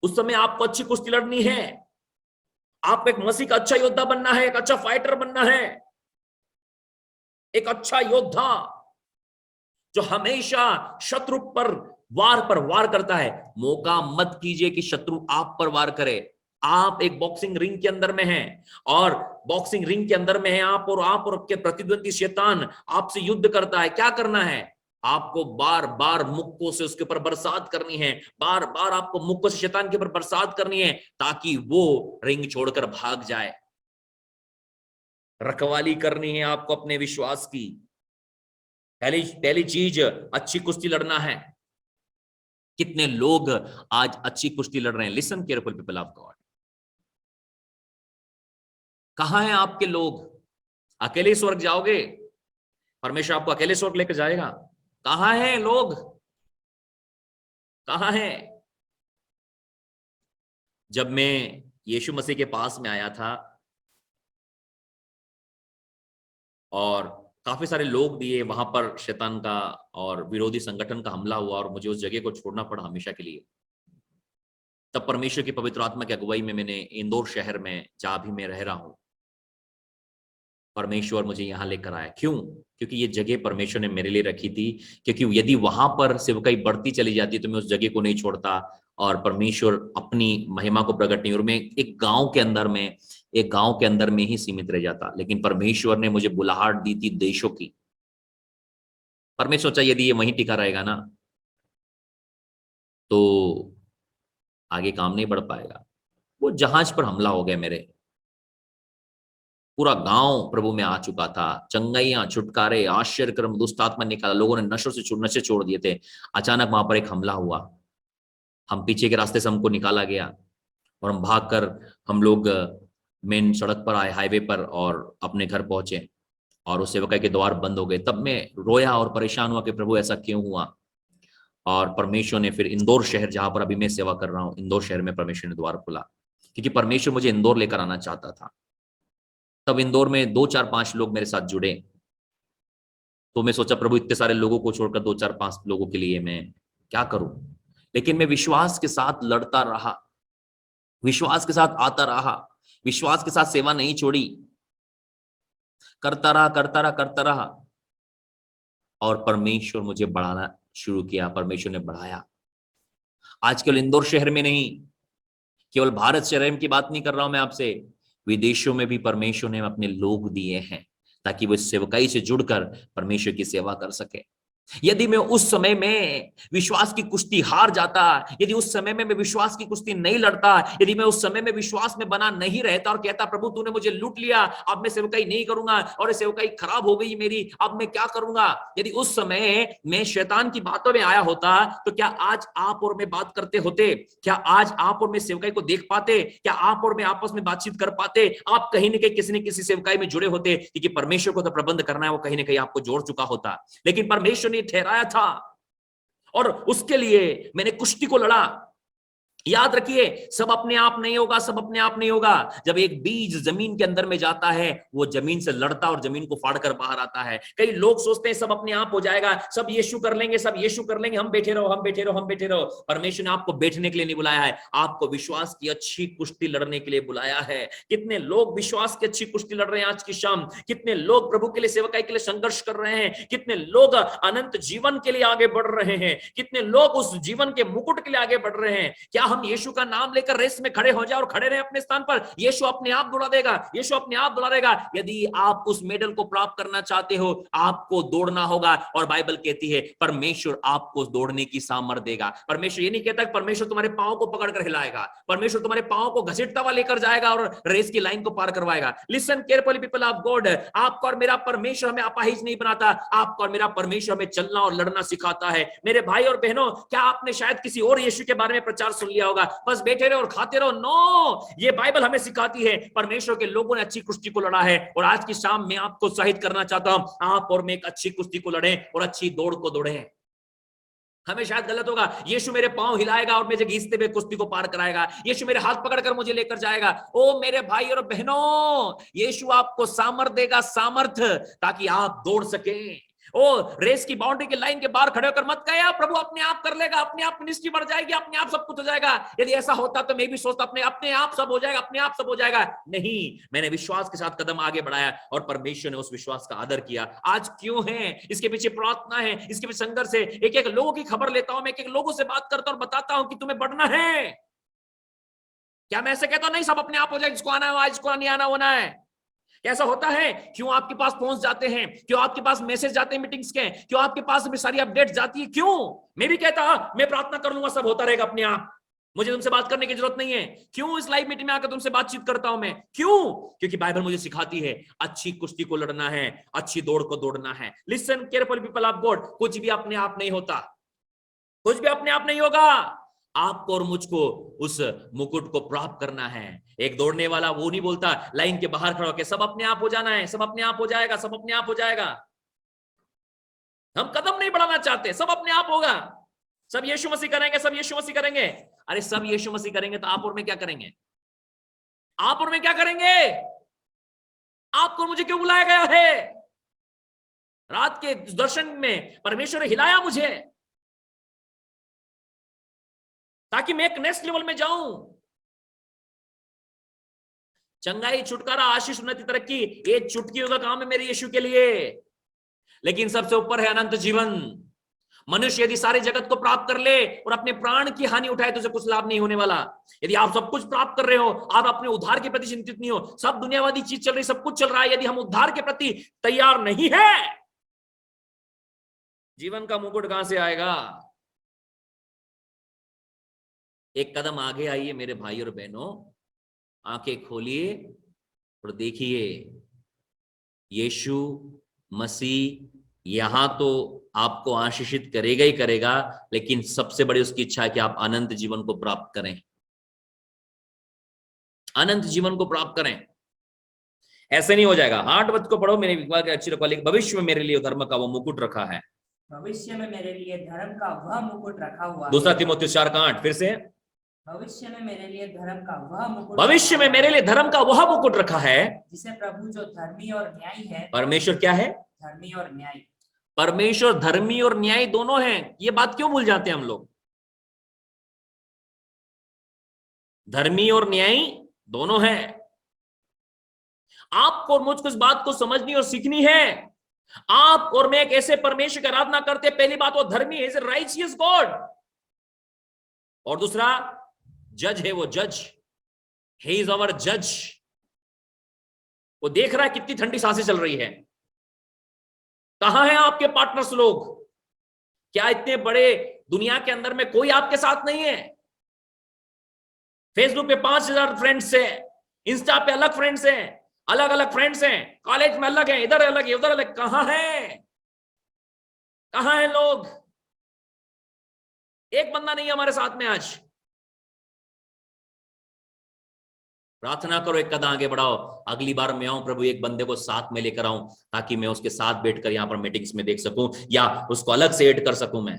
उस समय आपको अच्छी कुश्ती लड़नी है। आपको एक मसीह का अच्छा योद्धा बनना है, एक अच्छा फाइटर बनना है, एक अच्छा योद्धा जो हमेशा शत्रु पर वार करता है। मौका मत कीजिए कि शत्रु आप पर वार करे। आप एक बॉक्सिंग रिंग के अंदर में हैं और बॉक्सिंग रिंग के अंदर में हैं आप और आपके प्रतिद्वंदी शैतान आपसे युद्ध करता है। क्या करना है? आपको बार बार मुक्कों से उसके ऊपर बरसात करनी है, बार बार आपको मुक्कों से शैतान के ऊपर बरसात करनी है ताकि वो रिंग छोड़कर भाग जाए। रखवाली करनी है आपको अपने विश्वास की। पहली चीज अच्छी कुश्ती लड़ना है। कितने लोग आज अच्छी कुश्ती लड़ रहे हैं? Listen careful people of God. कहां हैं आपके लोग? अकेले स्वर्ग जाओगे? परमेश्वर आपको अकेले स्वर्ग लेकर जाएगा? कहां हैं लोग? कहां हैं? जब मैं यीशु मसीह के पास में आया था और काफी सारे लोग दिए, वहां पर शैतान का और विरोधी संगठन का हमला हुआ और मुझे उस जगह को छोड़ना पड़ा हमेशा के लिए। तब परमेश्वर की पवित्र आत्मा की अगुवाई में मैंने इंदौर शहर में जहां भी मैं रह रहा हूं, परमेश्वर मुझे यहां लेकर आया। क्यों? क्योंकि ये जगह परमेश्वर ने मेरे लिए रखी थी। क्योंकि यदि वहां पर सेवकाई बढ़ती चली जाती तो मैं उस जगह को नहीं छोड़ता और परमेश्वर अपनी महिमा को प्रकट नहीं, और मैं एक गांव के अंदर में ही सीमित रह जाता। लेकिन परमेश्वर ने मुझे बुलाहट दी थी देशों की। पर मैं सोचा यदि ये वहीं टिका रहेगा ना तो आगे काम नहीं बढ़ पाएगा। वो जहाज पर हमला हो गया मेरे, पूरा गांव प्रभु में आ चुका था, चंगाइयां, छुटकारे, आश्चर्य कर्म, दुष्ट आत्मा निकाला, लोगों ने नशे छोड़ दिए थे। अचानक वहां पर एक हमला हुआ। हम पीछे के रास्ते से हमको निकाला गया और हम भागकर हम लोग मेन सड़क पर आए, हाईवे पर, और अपने घर पहुंचे और उस सेवकाई के द्वार बंद हो गए। तब मैं रोया और परेशान हुआ कि प्रभु ऐसा क्यों हुआ। और परमेश्वर ने फिर इंदौर शहर, जहां पर अभी मैं सेवा कर रहा हूं, इंदौर शहर में परमेश्वर ने द्वार खोला, क्योंकि परमेश्वर मुझे इंदौर लेकर आना चाहता था। तब इंदौर में 2 4 5 लोग मेरे साथ जुड़े। तो मैं सोचा प्रभु इतने सारे लोगों को छोड़कर 2 4 5 लोगों के लिए मैं क्या करूं। लेकिन मैं विश्वास के साथ लड़ता रहा, विश्वास के साथ आता रहा, विश्वास के साथ सेवा नहीं छोड़ी, करता रहा करता रहा करता रहा। और परमेश्वर मुझे बढ़ाना शुरू किया, परमेश्वर ने बढ़ाया। आज केवल इंदौर शहर में नहीं, केवल भारत शहर की बात नहीं कर रहा हूं मैं आपसे, विदेशों में भी परमेश्वर ने अपने लोग दिए हैं ताकि वो इस सेवकाई से जुड़कर परमेश्वर की सेवा कर सके। यदि मैं उस समय में विश्वास की कुश्ती हार जाता, यदि उस समय में मैं विश्वास की कुश्ती नहीं लड़ता, यदि मैं उस समय में विश्वास में बना नहीं रहता और कहता प्रभु तूने मुझे लूट लिया, अब मैं सेवकाई नहीं करूंगा और ये सेवकाई खराब हो गई मेरी, अब मैं क्या करूंगा, यदि उस समय मैं शैतान की बातों में आया होता, तो क्या आज आप और मैं बात करते होते? क्या आज आप और मैं सेवकाई को देख पाते? क्या आप और मैं आपस में बातचीत कर पाते? आप कहीं ना कहीं किसी न किसी सेवकाई में जुड़े होते, क्योंकि परमेश्वर को तो प्रबंध करना है, वो कहीं ना कहीं आपको जोड़ चुका होता। लेकिन परमेश्वर ने ठहराया था और उसके लिए मैंने कुश्ती को लड़ा। याद रखिए, सब अपने आप नहीं होगा, सब अपने आप नहीं होगा। जब एक बीज जमीन के अंदर में जाता है, वो जमीन से लड़ता और जमीन को फाड़कर बाहर आता है। कई लोग सोचते हैं सब अपने आप हो जाएगा, सब यीशु कर लेंगे, सब यीशु कर लेंगे, हम बैठे रहो, हम बैठे रहो, हम बैठे रहो। परमेश्वर ने आपको बैठने के लिए नहीं बुलाया है, आपको विश्वास की अच्छी कुश्ती लड़ने के लिए बुलाया है। कितने लोग विश्वास की अच्छी कुश्ती लड़ रहे हैं आज की शाम? कितने लोग प्रभु के लिए, सेवकाई के लिए संघर्ष कर रहे हैं? कितने लोग अनंत जीवन के लिए आगे बढ़ रहे हैं? कितने लोग उस जीवन के मुकुट के लिए आगे बढ़ रहे हैं? क्या हम यीशु का नाम लेकर रेस में खड़े हो जाए और खड़े रहे अपने स्थान पर? यीशु अपने आप दौड़ा देगा, यीशु अपने आप दौड़ा देगा। यदि आप उस मेडल को प्राप्त करना चाहते हो, आपको दौड़ना होगा। और बाइबल कहती है परमेश्वर आपको दौड़ने की सामर्थ देगा। परमेश्वर ये नहीं कहता कि परमेश्वर तुम्हारे पांव को पकड़कर हिलाएगा, परमेश्वर तुम्हारे पांव को घसीटता हुआ लेकर जाएगा और रेस की लाइन को पार करवाएगा। Listen carefully people of God, आपका और मेरा परमेश्वर हमें अपाहिज नहीं बनाता, आपका और मेरा परमेश्वर हमें चलना और लड़ना सिखाता है। मेरे भाई और बहनों, क्या आपने शायद किसी और यीशु के बारे में प्रचार सुन लिया होगा, बस बैठे रहो और खाते रहो? नो, ये बाइबल हमें सिखाती है परमेश्वर के लोगों ने अच्छी कुश्ती को लड़ा है। और आज की शाम मैं आपको उत्साहित करना चाहता हूं, आप और मैं एक अच्छी कुश्ती को लड़े और अच्छी दौड़ को दौड़े। हमें शायद गलत होगा, यीशु मेरे पांव हिलाएगा और मुझे घीसते हुए कुश्ती को पार कराएगा, यीशु मेरे हाथ पकड़कर मुझे लेकर जाएगा। ओ मेरे भाई और बहनों, यीशु आपको सामर्थ देगा, सामर्थ, ताकि आप दौड़ सकें। ओ रेस की बाउंड्री के लाइन के बाहर खड़े होकर मत कहे प्रभु अपने आप कर लेगा, अपने आप मिनिस्ट्री बढ़ जाएगी, अपने आप सब कुछ हो जाएगा। यदि ऐसा होता तो मैं भी सोचता अपने आप सब हो जाएगा, अपने आप सब हो जाएगा। नहीं, मैंने विश्वास के साथ कदम आगे बढ़ाया और परमेश्वर ने उस विश्वास का आदर किया। आज क्यों है? इसके पीछे प्रार्थना है, इसके पीछे संघर्ष है। एक एक लोगों की खबर लेता हूं मैं, एक एक लोगों से बात करता हूं और बताता हूं कि तुम्हें बढ़ना है। क्या मैं ऐसे कहता हूं नहीं सब अपने आप हो जाएगा, जिसको आना है आज, जिसको नहीं आना होना है? कैसा होता है? क्यों आपके पास पहुंच जाते हैं, क्यों आपके पास मैसेज जाते हैं मीटिंग्स के, क्यों आपके पास में सारी अपडेट जाती है? क्यों? मैं भी कहता मैं प्रार्थना कर लूंगा, सब होता रहेगा अपने आप, मुझे तुमसे बात करने की जरूरत नहीं है। क्यों इस लाइव मीटिंग में आकर तुमसे बातचीत करता हूं मैं? क्यों? क्योंकि बाइबल मुझे सिखाती है अच्छी कुश्ती को लड़ना है, अच्छी दौड़ को दौड़ना है। Listen carefully people of God, कुछ भी अपने आप नहीं होता, कुछ भी अपने आप नहीं होगा। आपको और मुझको उस मुकुट को प्राप्त करना है। एक दौड़ने वाला वो नहीं बोलता लाइन के बाहर खड़ा होकर सब अपने आप हो जाना है, सब अपने आप हो जाएगा, सब अपने आप हो जाएगा। हम कदम नहीं बढ़ाना चाहते, सब अपने आप होगा, सब यीशु मसीह करेंगे, सब यीशु मसीह करेंगे। अरे सब यीशु मसीह करेंगे तो आप और मैं क्या करेंगे? आप और मैं क्या करेंगे? आपको मुझे क्यों बुलाया गया है? रात के दर्शन में परमेश्वर ने हिलाया मुझे ताकि मैं एक नेक्स्ट लेवल में जाऊं। चंगाई, छुटकारा, आशीष, उन्नति, तरक्की, ये चुटकियों का काम है मेरे यीशु के लिए। लेकिन सबसे ऊपर है अनंत जीवन। मनुष्य यदि सारे जगत को प्राप्त कर ले और अपने प्राण की हानि उठाए तो उसे कुछ लाभ नहीं होने वाला। यदि आप सब कुछ प्राप्त कर रहे हो, आप अपने उद्धार के प्रति चिंतित नहीं हो, सब दुनियावादी चीज चल रही, सब कुछ चल रहा है, यदि हम उद्धार के प्रति तैयार नहीं है, जीवन का मुकुट कहां से आएगा? एक कदम आगे आइए मेरे भाई और बहनों, आंखें खोलिए और देखिए यीशु मसीह यहां तो आपको आशीषित करेगा ही करेगा, लेकिन सबसे बड़ी उसकी इच्छा है कि आप अनंत जीवन को प्राप्त करें। अनंत जीवन को प्राप्त करें। ऐसे नहीं हो जाएगा। 8 वचन को पढ़ो, मेरे अच्छी रखवा। भविष्य में मेरे लिए धर्म का वो मुकुट रखा है। भविष्य में मेरे लिए धर्म का वह मुकुट रखा हुआ है। दूसरा तीमुथियुस 4:8 फिर से। भविष्य में मेरे लिए धर्म का वह मुकुट, भविष्य में मेरे लिए धर्म का वह मुकुट रखा है, जिसे प्रभु जो धर्मी और न्यायी है। परमेश्वर क्या है? धर्मी और न्यायी। परमेश्वर धर्मी और न्यायी दोनों हैं। ये बात क्यों भूल जाते हैं हम लोग? धर्मी और न्यायी दोनों हैं। आपको और मुझको इस बात को समझनी और सीखनी है। आप और मैं एक ऐसे परमेश्वर की आराधना करते हैं, पहली बात वो धर्मी है, राइचियस गॉड, और दूसरा जज है, वो जज, ही इज अवर जज। वो देख रहा है कितनी ठंडी सांसें चल रही है। कहां हैं आपके पार्टनर्स लोग? क्या इतने बड़े दुनिया के अंदर में कोई आपके साथ नहीं है? फेसबुक पे 5000 फ्रेंड्स हैं, इंस्टा पे अलग फ्रेंड्स हैं, अलग अलग फ्रेंड्स हैं, कॉलेज में अलग है, इधर अलग है, उधर अलग। कहां है? कहां है लोग? एक बंदा नहीं है हमारे साथ में आज। प्रार्थना करो, एक कदम आगे बढ़ाओ। अगली बार मैं आऊं, प्रभु एक बंदे को साथ में लेकर आऊं, ताकि मैं उसके साथ बैठकर यहां पर मीटिंग्स में देख सकूं, या उसको अलग से ऐड कर सकूं मैं।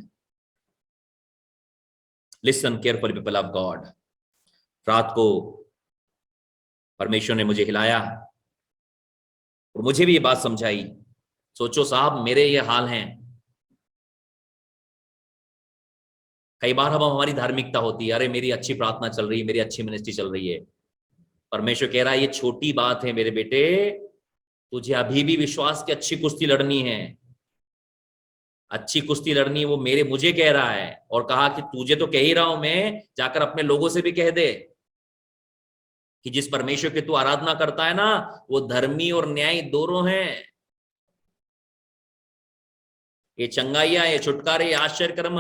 Listen carefully people of God. रात को परमेश्वर ने मुझे हिलाया और मुझे भी ये बात समझाई। सोचो साहब, मेरे ये हाल हैं। कई बार हम हमारी धार्मिकता होती है, अरे मेरी अच्छी प्रार्थना चल रही है, मेरी अच्छी मिनिस्ट्री चल रही है। परमेश्वर कह रहा है ये छोटी बात है मेरे बेटे, तुझे अभी भी विश्वास की अच्छी कुश्ती लड़नी है। अच्छी कुश्ती लड़नी है, वो मुझे कह रहा है, और कहा कि तुझे तो कह ही रहा हूं मैं, जाकर अपने लोगों से भी कह दे कि जिस परमेश्वर की तू आराधना करता है ना, वो धर्मी और न्यायी दोनों हैं। ये चंगाइयां, ये छुटकारे, ये आश्चर्य कर्म,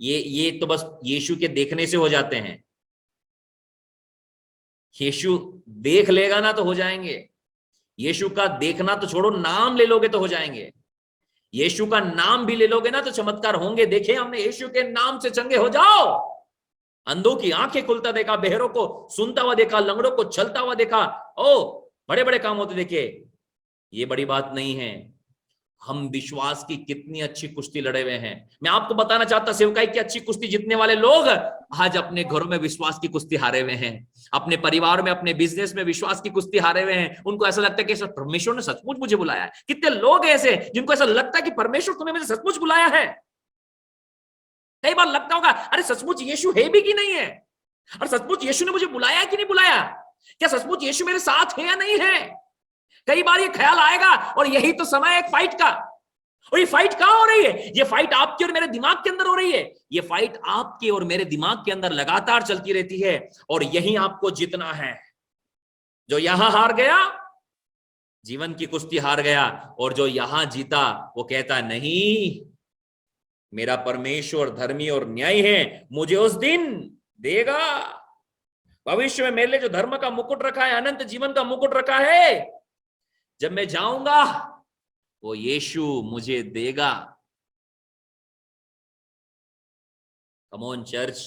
ये तो बस यीशु के देखने से हो जाते हैं। यीशु देख लेगा ना तो हो जाएंगे। यीशु का देखना तो छोड़ो, नाम ले लोगे तो हो जाएंगे। यीशु का नाम भी ले लोगे ना तो चमत्कार होंगे। देखे हमने, यीशु के नाम से चंगे हो जाओ। अंधों की आंखें खुलता देखा, बहरों को सुनता हुआ देखा, लंगड़ों को चलता हुआ देखा। ओ, बड़े बड़े काम होते देखे। ये बड़ी बात नहीं है। हम विश्वास की कितनी अच्छी कुश्ती लड़े हुए हैं। मैं आपको बताना चाहता, सेवकाई की अच्छी कुश्ती जीतने वाले लोग आज अपने घरों में विश्वास की कुश्ती हारे हुए हैं, अपने परिवार में, अपने बिजनेस में विश्वास की कुश्ती हारे हुए हैं। उनको ऐसा लगता है कि परमेश्वर ने सचमुच मुझे बुलाया है। कितने लोग ऐसे जिनको ऐसा लगता है कि परमेश्वर तुम्हें मुझे सचमुच बुलाया है। कई बार लगता होगा, अरे सचमुच यीशु है भी कि नहीं है, और सचमुच यीशु ने मुझे बुलाया है कि नहीं बुलाया, क्या सचमुच यीशु मेरे साथ है या नहीं है। कई बार ये ख्याल आएगा, और यही तो समय है एक फाइट का। और ये फाइट कहां हो रही है? ये फाइट आपके और मेरे दिमाग के अंदर हो रही है। ये फाइट आपके और मेरे दिमाग के अंदर लगातार चलती रहती है, और यही आपको जीतना है। जो यहां हार गया, जीवन की कुश्ती हार गया, और जो यहां जीता, वो कहता नहीं, मेरा परमेश्वर धर्मी और न्यायी है, मुझे उस दिन देगा। भविष्य में मेरे लिए जो धर्म का मुकुट रखा है, अनंत जीवन का मुकुट रखा है, जब मैं जाऊंगा वो यीशु मुझे देगा। कम ऑन चर्च,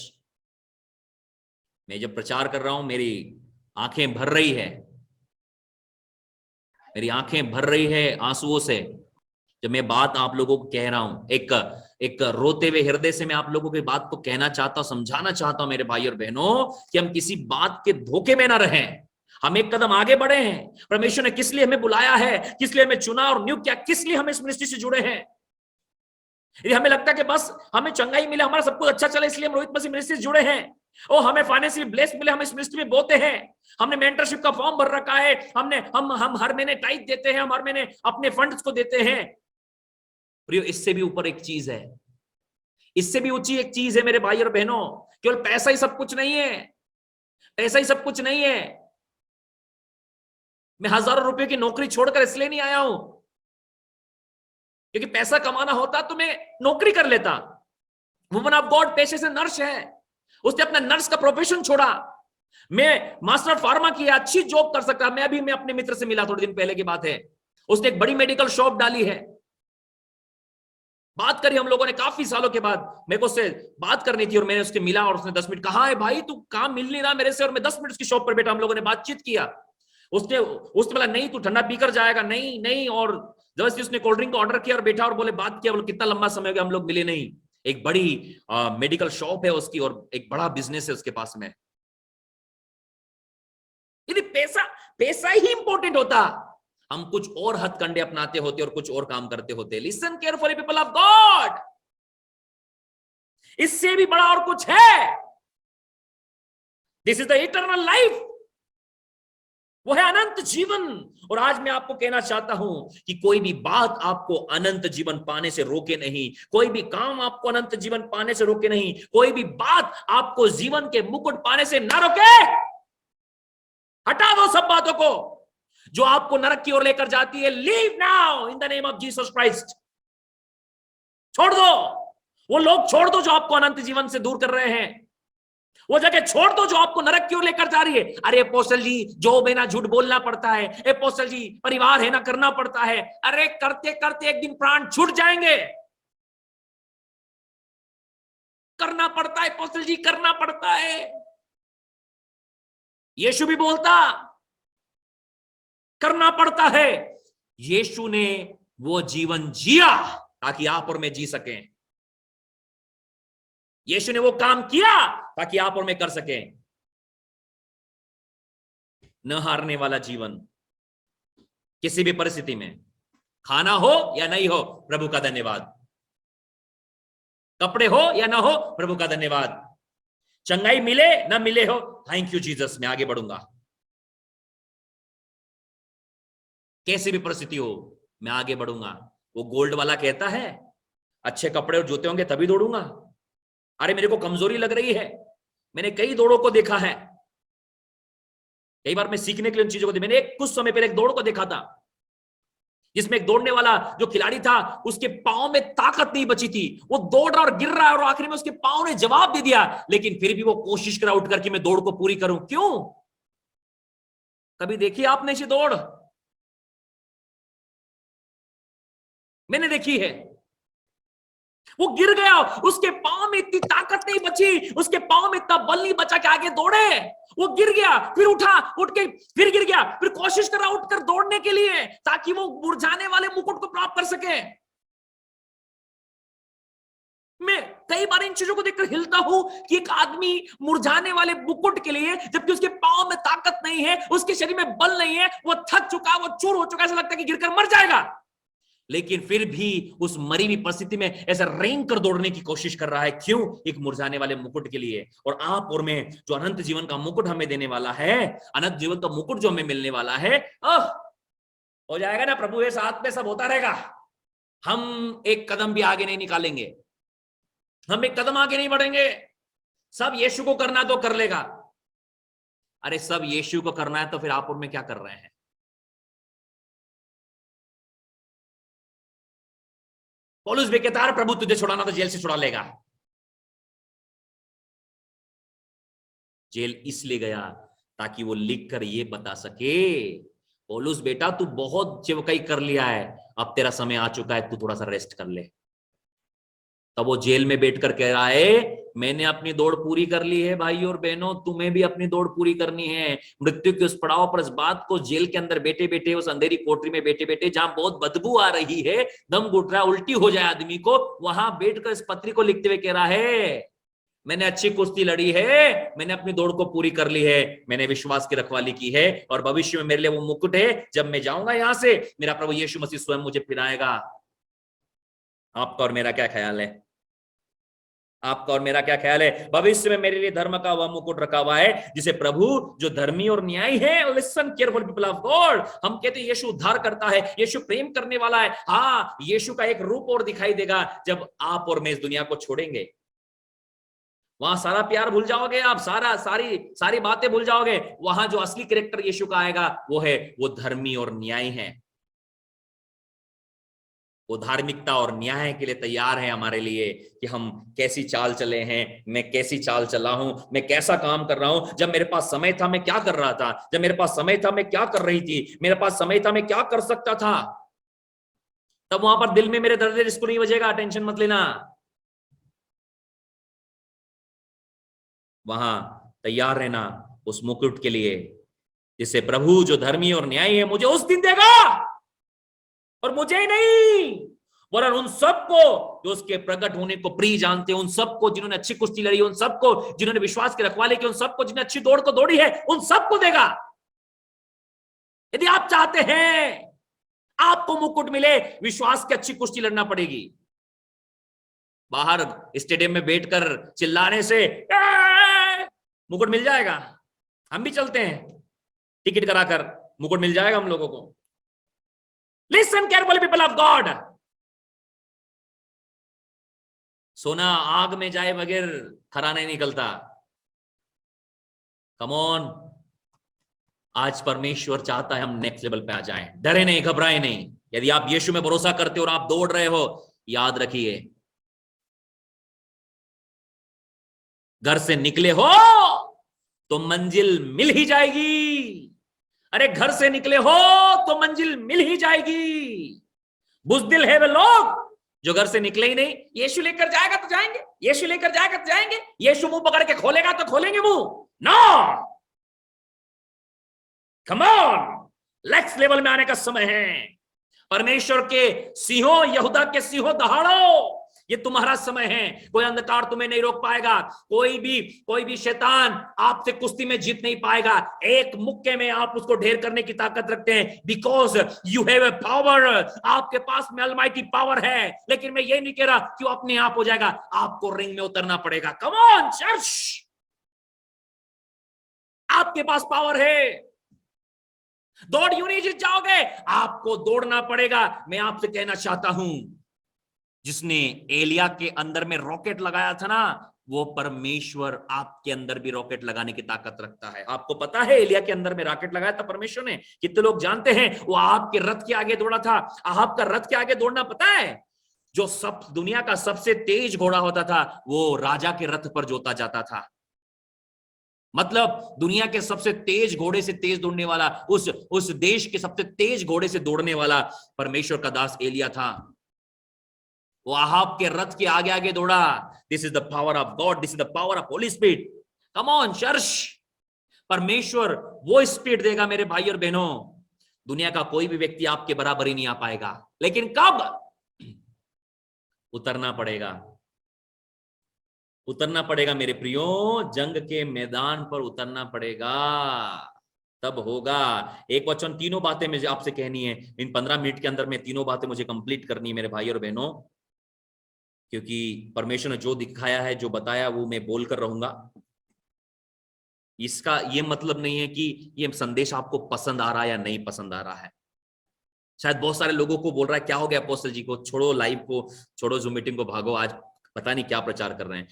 मैं जब प्रचार कर रहा हूं, मेरी आंखें भर रही है, मेरी आंखें भर रही है आंसुओं से, जब मैं बात आप लोगों को कह रहा हूं। एक रोते हुए हृदय से मैं आप लोगों की बात को कहना चाहता हूं, समझाना चाहता हूं मेरे भाई और बहनों, कि हम किसी बात के धोखे में ना रहें। हम एक कदम आगे बढ़े हैं। परमेश्वर ने किस लिए हमें बुलाया है, किस लिए हमें चुना और नियुक्त किया, किस लिए हम इस मिनिस्ट्री से जुड़े हैं। यदि हमें लगता है कि बस हमें चंगाई मिले, हमारा सब कुछ अच्छा चले, इसलिए हम रोहित मसीह मिनिस्ट्री से जुड़े हैं, और हमें फाइनेंशियली ब्लेस्ड मिले, हम इस मिनिस्ट्री में बोते हैं, हमने मेंटरशिप का फॉर्म भर रखा है, हम हर महीने टाइट देते हैं, हम हर महीने अपने फंड्स को देते हैं। प्रियो, इससे भी ऊपर एक चीज है, इससे भी ऊंची एक चीज है मेरे भाई और बहनों। केवल पैसा ही सब कुछ नहीं है, पैसा ही सब कुछ नहीं है। मैं हजारों रुपए की नौकरी छोड़कर इसलिए नहीं आया हूं क्योंकि पैसा कमाना होता तो मैं नौकरी कर लेता। वुमन ऑफ गॉड पेशे से नर्स है, उसने अपना नर्स का प्रोफेशन छोड़ा। मैं मास्टर फार्मा किया, अच्छी जॉब कर सकता। मैं अपने मित्र से मिला, थोड़े दिन पहले की बात है, उसने एक बड़ी मेडिकल शॉप डाली है, बात करी हम लोगों ने काफी सालों के बाद, मेरे को उससे बात करनी थी और मैंने उसके मिला और उसने 10 मिनट, कहा है भाई तू काम मिल नहीं रहा मेरे से, और मैं 10 मिनट उसकी शॉप पर बैठा, हम लोगों ने बातचीत किया। उसने बोला नहीं तू ठंडा पीकर जाएगा, नहीं नहीं, और जबरदस्ती उसने कोल्ड ड्रिंक का ऑर्डर किया और बैठा और बोले बात किया, बोले कितना लंबा समय हो गया हम लोग मिले नहीं। एक बड़ी मेडिकल शॉप है उसकी और एक बड़ा बिजनेस है उसके पास में। यदि पैसा पैसा ही इंपॉर्टेंट होता, हम कुछ और हथकंडे अपनाते होते और कुछ और काम करते होते। Listen carefully people of God, इससे भी बड़ा और कुछ है। This is the eternal life, वो है अनंत जीवन। और आज मैं आपको कहना चाहता हूं कि कोई भी बात आपको अनंत जीवन पाने से रोके नहीं, कोई भी काम आपको अनंत जीवन पाने से रोके नहीं, कोई भी बात आपको जीवन के मुकुट पाने से ना रोके। हटा दो सब बातों को जो आपको नरक की ओर लेकर जाती है। Leave now in the name of Jesus Christ. छोड़ दो वो लोग, छोड़ दो जो आपको अनंत जीवन से दूर कर रहे हैं, वो जगह छोड़ दो जो आपको नरक की ओर लेकर जा रही है। अरे अपोस्टल जी जॉब है ना, झूठ बोलना पड़ता है, अपोस्टल जी परिवार है ना, करना पड़ता है। अरे करते करते एक दिन प्राण छूट जाएंगे। करना पड़ता है अपोस्टल जी, करना पड़ता है। यीशु भी बोलता करना पड़ता है। यीशु ने वो जीवन जिया ताकि आप और मैं जी सकें। यीशु ने वो काम किया ताकि आप और मैं कर सकें। न हारने वाला जीवन, किसी भी परिस्थिति में, खाना हो या नहीं हो प्रभु का धन्यवाद, कपड़े हो या ना हो प्रभु का धन्यवाद, चंगाई मिले ना मिले हो थैंक यू जीसस, मैं आगे बढ़ूंगा। कैसी भी परिस्थिति हो मैं आगे बढ़ूंगा। वो गोल्ड वाला कहता है अच्छे कपड़े और जूते होंगे तभी दौड़ूंगा। अरे मेरे को कमजोरी लग रही है, मैंने कई दौड़ों को देखा है, कई बार मैं सीखने के लिए उन चीजों को, मैंने एक कुछ समय पहले एक दौड़ को देखा था जिसमें एक दौड़ने वाला जो खिलाड़ी था उसके पांव में ताकत नहीं बची थी, वो दौड़ रहा और गिर रहा है और आखिर में उसके पांव ने जवाब दे दिया, लेकिन फिर भी वो कोशिश करा उठ करके मैं दौड़ को पूरी करूं। क्यों? कभी देखी आपने ऐसी दौड़? मैंने देखी है। वो गिर गया, उसके पांव में इतनी ताकत नहीं बची, उसके पांव में इतना बल नहीं बचा कि आगे दौड़े। वो गिर गया, फिर उठा, उठ के फिर गिर गया, फिर कोशिश कर रहा उठकर दौड़ने के लिए ताकि वो मुरझाने वाले मुकुट को प्राप्त कर सके। मैं कई बार इन चीजों को देखकर हिलता हूं कि एक आदमी मुरझाने वाले मुकुट के लिए, जबकि उसके पांव में ताकत नहीं है, उसके शरीर में बल नहीं है, वो थक चुका, वो चूर हो चुका, ऐसा लगता है कि गिरकर मर जाएगा, लेकिन फिर भी उस मरी हुई परिस्थिति में ऐसा रेंग कर दौड़ने की कोशिश कर रहा है। क्यों? एक मुरझाने वाले मुकुट के लिए। और आप और मैं जो अनंत जीवन का मुकुट हमें देने वाला है, अनंत जीवन का मुकुट जो हमें मिलने वाला है, हो जाएगा ना प्रभु के साथ में, सब होता रहेगा। हम एक कदम भी आगे नहीं निकालेंगे, हम एक कदम आगे नहीं बढ़ेंगे। सब यीशु को करना तो कर लेगा। अरे सब यीशु को करना है तो फिर आप और मैं क्या कर रहे हैं? पौलुस भी कहता है प्रभु तुझे छुड़ाना तो जेल से छुड़ा लेगा। जेल इसलिए गया ताकि वो लिखकर ये बता सके, पौलुस बेटा तू बहुत सेवकाई कर लिया है, अब तेरा समय आ चुका है, तू थोड़ा सा रेस्ट कर ले। तब वो जेल में बैठकर कह रहा है मैंने अपनी दौड़ पूरी कर ली है। भाई और बहनों, तुम्हें भी अपनी दौड़ पूरी करनी है। मृत्यु के उस पड़ाव पर, इस बात को जेल के अंदर बैठे बैठे, उस अंधेरी कोठरी में बैठे बैठे जहां बहुत बदबू आ रही है, दम घुट रहा, उल्टी हो जाए आदमी को, वहां बैठकर इस पत्री को लिखते हुए कह रहा है मैंने अच्छी कुश्ती लड़ी है, मैंने अपनी दौड़ को पूरी कर ली है, मैंने विश्वास की रखवाली की है, और भविष्य में मेरे लिए वो मुकुट है, जब मैं जाऊंगा यहां से मेरा प्रभु यीशु मसीह स्वयं मुझे पिलाएगा। आपका और मेरा क्या ख्याल है? आपका और मेरा क्या ख्याल है? भविष्य में मेरे लिए धर्म का वह मुकुट रखा हुआ है जिसे प्रभु जो धर्मी और न्यायी है, listen careful people of God, हम कहते हैं यीशु उद्धार करता है, यीशु प्रेम करने वाला है। हाँ, यीशु का एक रूप और दिखाई देगा जब आप और मैं इस दुनिया को छोड़ेंगे। वहां सारा प्यार भूल जाओगे आप, सारी बातें भूल जाओगे। वहां जो असली कैरेक्टर यीशु का आएगा वो है, वो धर्मी और न्यायी है। वो धार्मिकता और न्याय के लिए तैयार है हमारे लिए कि हम कैसी चाल चले हैं, मैं कैसी चाल चला हूं, मैं कैसा काम कर रहा हूं। जब मेरे पास समय था मैं क्या कर रहा था, जब मेरे पास समय था मैं क्या कर रही थी, मेरे पास समय था मैं क्या कर सकता था। तब वहां पर दिल में मेरे दर्द इसको नहीं बजेगा, टेंशन मत लेना। वहां तैयार रहना उस मुकुट के लिए जिसे प्रभु जो धर्मी और न्यायी है मुझे उस दिन देगा, और मुझे ही नहीं वरन उन सबको जो उसके प्रकट होने को प्रिय जानते हैं, उन सबको जिन्होंने अच्छी कुश्ती लड़ी, उन सबको जिन्होंने विश्वास के रखवाले की, उन सबको जिन्होंने अच्छी दौड़ को दौड़ी है, उन सबको देगा। यदि आप चाहते हैं आपको मुकुट मिले, विश्वास की अच्छी कुश्ती लड़ना पड़ेगी। बाहर स्टेडियम में बैठकर चिल्लाने से मुकुट मिल जाएगा? हम भी चलते हैं टिकट कराकर, मुकुट मिल जाएगा हम लोगों को। Listen carefully people of God. सोना आग में जाए बगैर खरा नहीं निकलता। कम ऑन, आज परमेश्वर चाहता है हम नेक्स्ट लेवल पे आ जाएं। डरे नहीं, घबराए नहीं। यदि आप यीशु में भरोसा करते हो और आप दौड़ रहे हो, याद रखिए, घर से निकले हो तो मंजिल मिल ही जाएगी। अरे घर से निकले हो तो मंजिल मिल ही जाएगी। बुज़दिल है वे लोग जो घर से निकले ही नहीं। यीशु लेकर जाएगा तो जाएंगे, यीशु लेकर जाएगा तो जाएंगे, यीशु मुंह पकड़ के खोलेगा तो खोलेंगे मुंह। No, come on, next level में आने का समय है। परमेश्वर के सिंहों, यहूदा के सिंहों दहाड़ो, ये तुम्हारा समय है। कोई अंधकार तुम्हें नहीं रोक पाएगा, कोई भी शैतान आपसे कुश्ती में जीत नहीं पाएगा। एक मुक्के में आप उसको ढेर करने की ताकत रखते हैं, because you have a power. आपके पास में अलमाइटी पावर है। लेकिन मैं ये नहीं कह रहा कि वो अपने आप हो जाएगा, आपको रिंग में उतरना पड़ेगा। कम ऑन चर्च, आपके पास पावर है। दौड़ यूं नहीं जीत जाओगे, आपको दौड़ना पड़ेगा। मैं आपसे कहना चाहता हूं, जिसने एलिया के अंदर में रॉकेट लगाया था ना, वो परमेश्वर आपके अंदर भी रॉकेट लगाने की ताकत रखता है। आपको पता है एलिया के अंदर में रॉकेट लगाया था परमेश्वर ने? कितने लोग जानते हैं? वो आपके रथ के आगे दौड़ा था। आपका रथ के आगे दौड़ना पता है? जो सब दुनिया का सबसे तेज घोड़ा होता था, वो राजा के रथ पर जोता जाता था। मतलब दुनिया के सबसे तेज घोड़े से तेज दौड़ने वाला, उस देश के सबसे तेज घोड़े से दौड़ने वाला परमेश्वर का दास एलिया था। वो आहाब के रथ के आगे आगे दौड़ा। This is the power of God, this is the power of Holi spirit. Come on church, परमेश्वर वो स्पिरिट देगा मेरे भाई और बहनों। दुनिया का कोई भी व्यक्ति आपके बराबर ही नहीं आ पाएगा। लेकिन कब? उतरना पड़ेगा, उतरना पड़ेगा मेरे प्रियो, जंग के मैदान पर उतरना पड़ेगा, तब होगा। एक वचन, तीनों बातें मुझे आपसे कहनी है इन 15 मिनट के अंदर में। तीनों बातें मुझे कंप्लीट करनी है मेरे भाई और बहनों, क्योंकि परमेश्वर ने जो दिखाया है, जो बताया, वो मैं बोलकर रहूंगा। इसका ये मतलब नहीं है कि ये संदेश आपको पसंद आ रहा है या नहीं पसंद आ रहा है। शायद बहुत सारे लोगों को बोल रहा है क्या हो गया अपोस्टल जी को, छोड़ो लाइव को, छोड़ो जूम मीटिंग को, भागो, आज पता नहीं क्या प्रचार कर रहे हैं।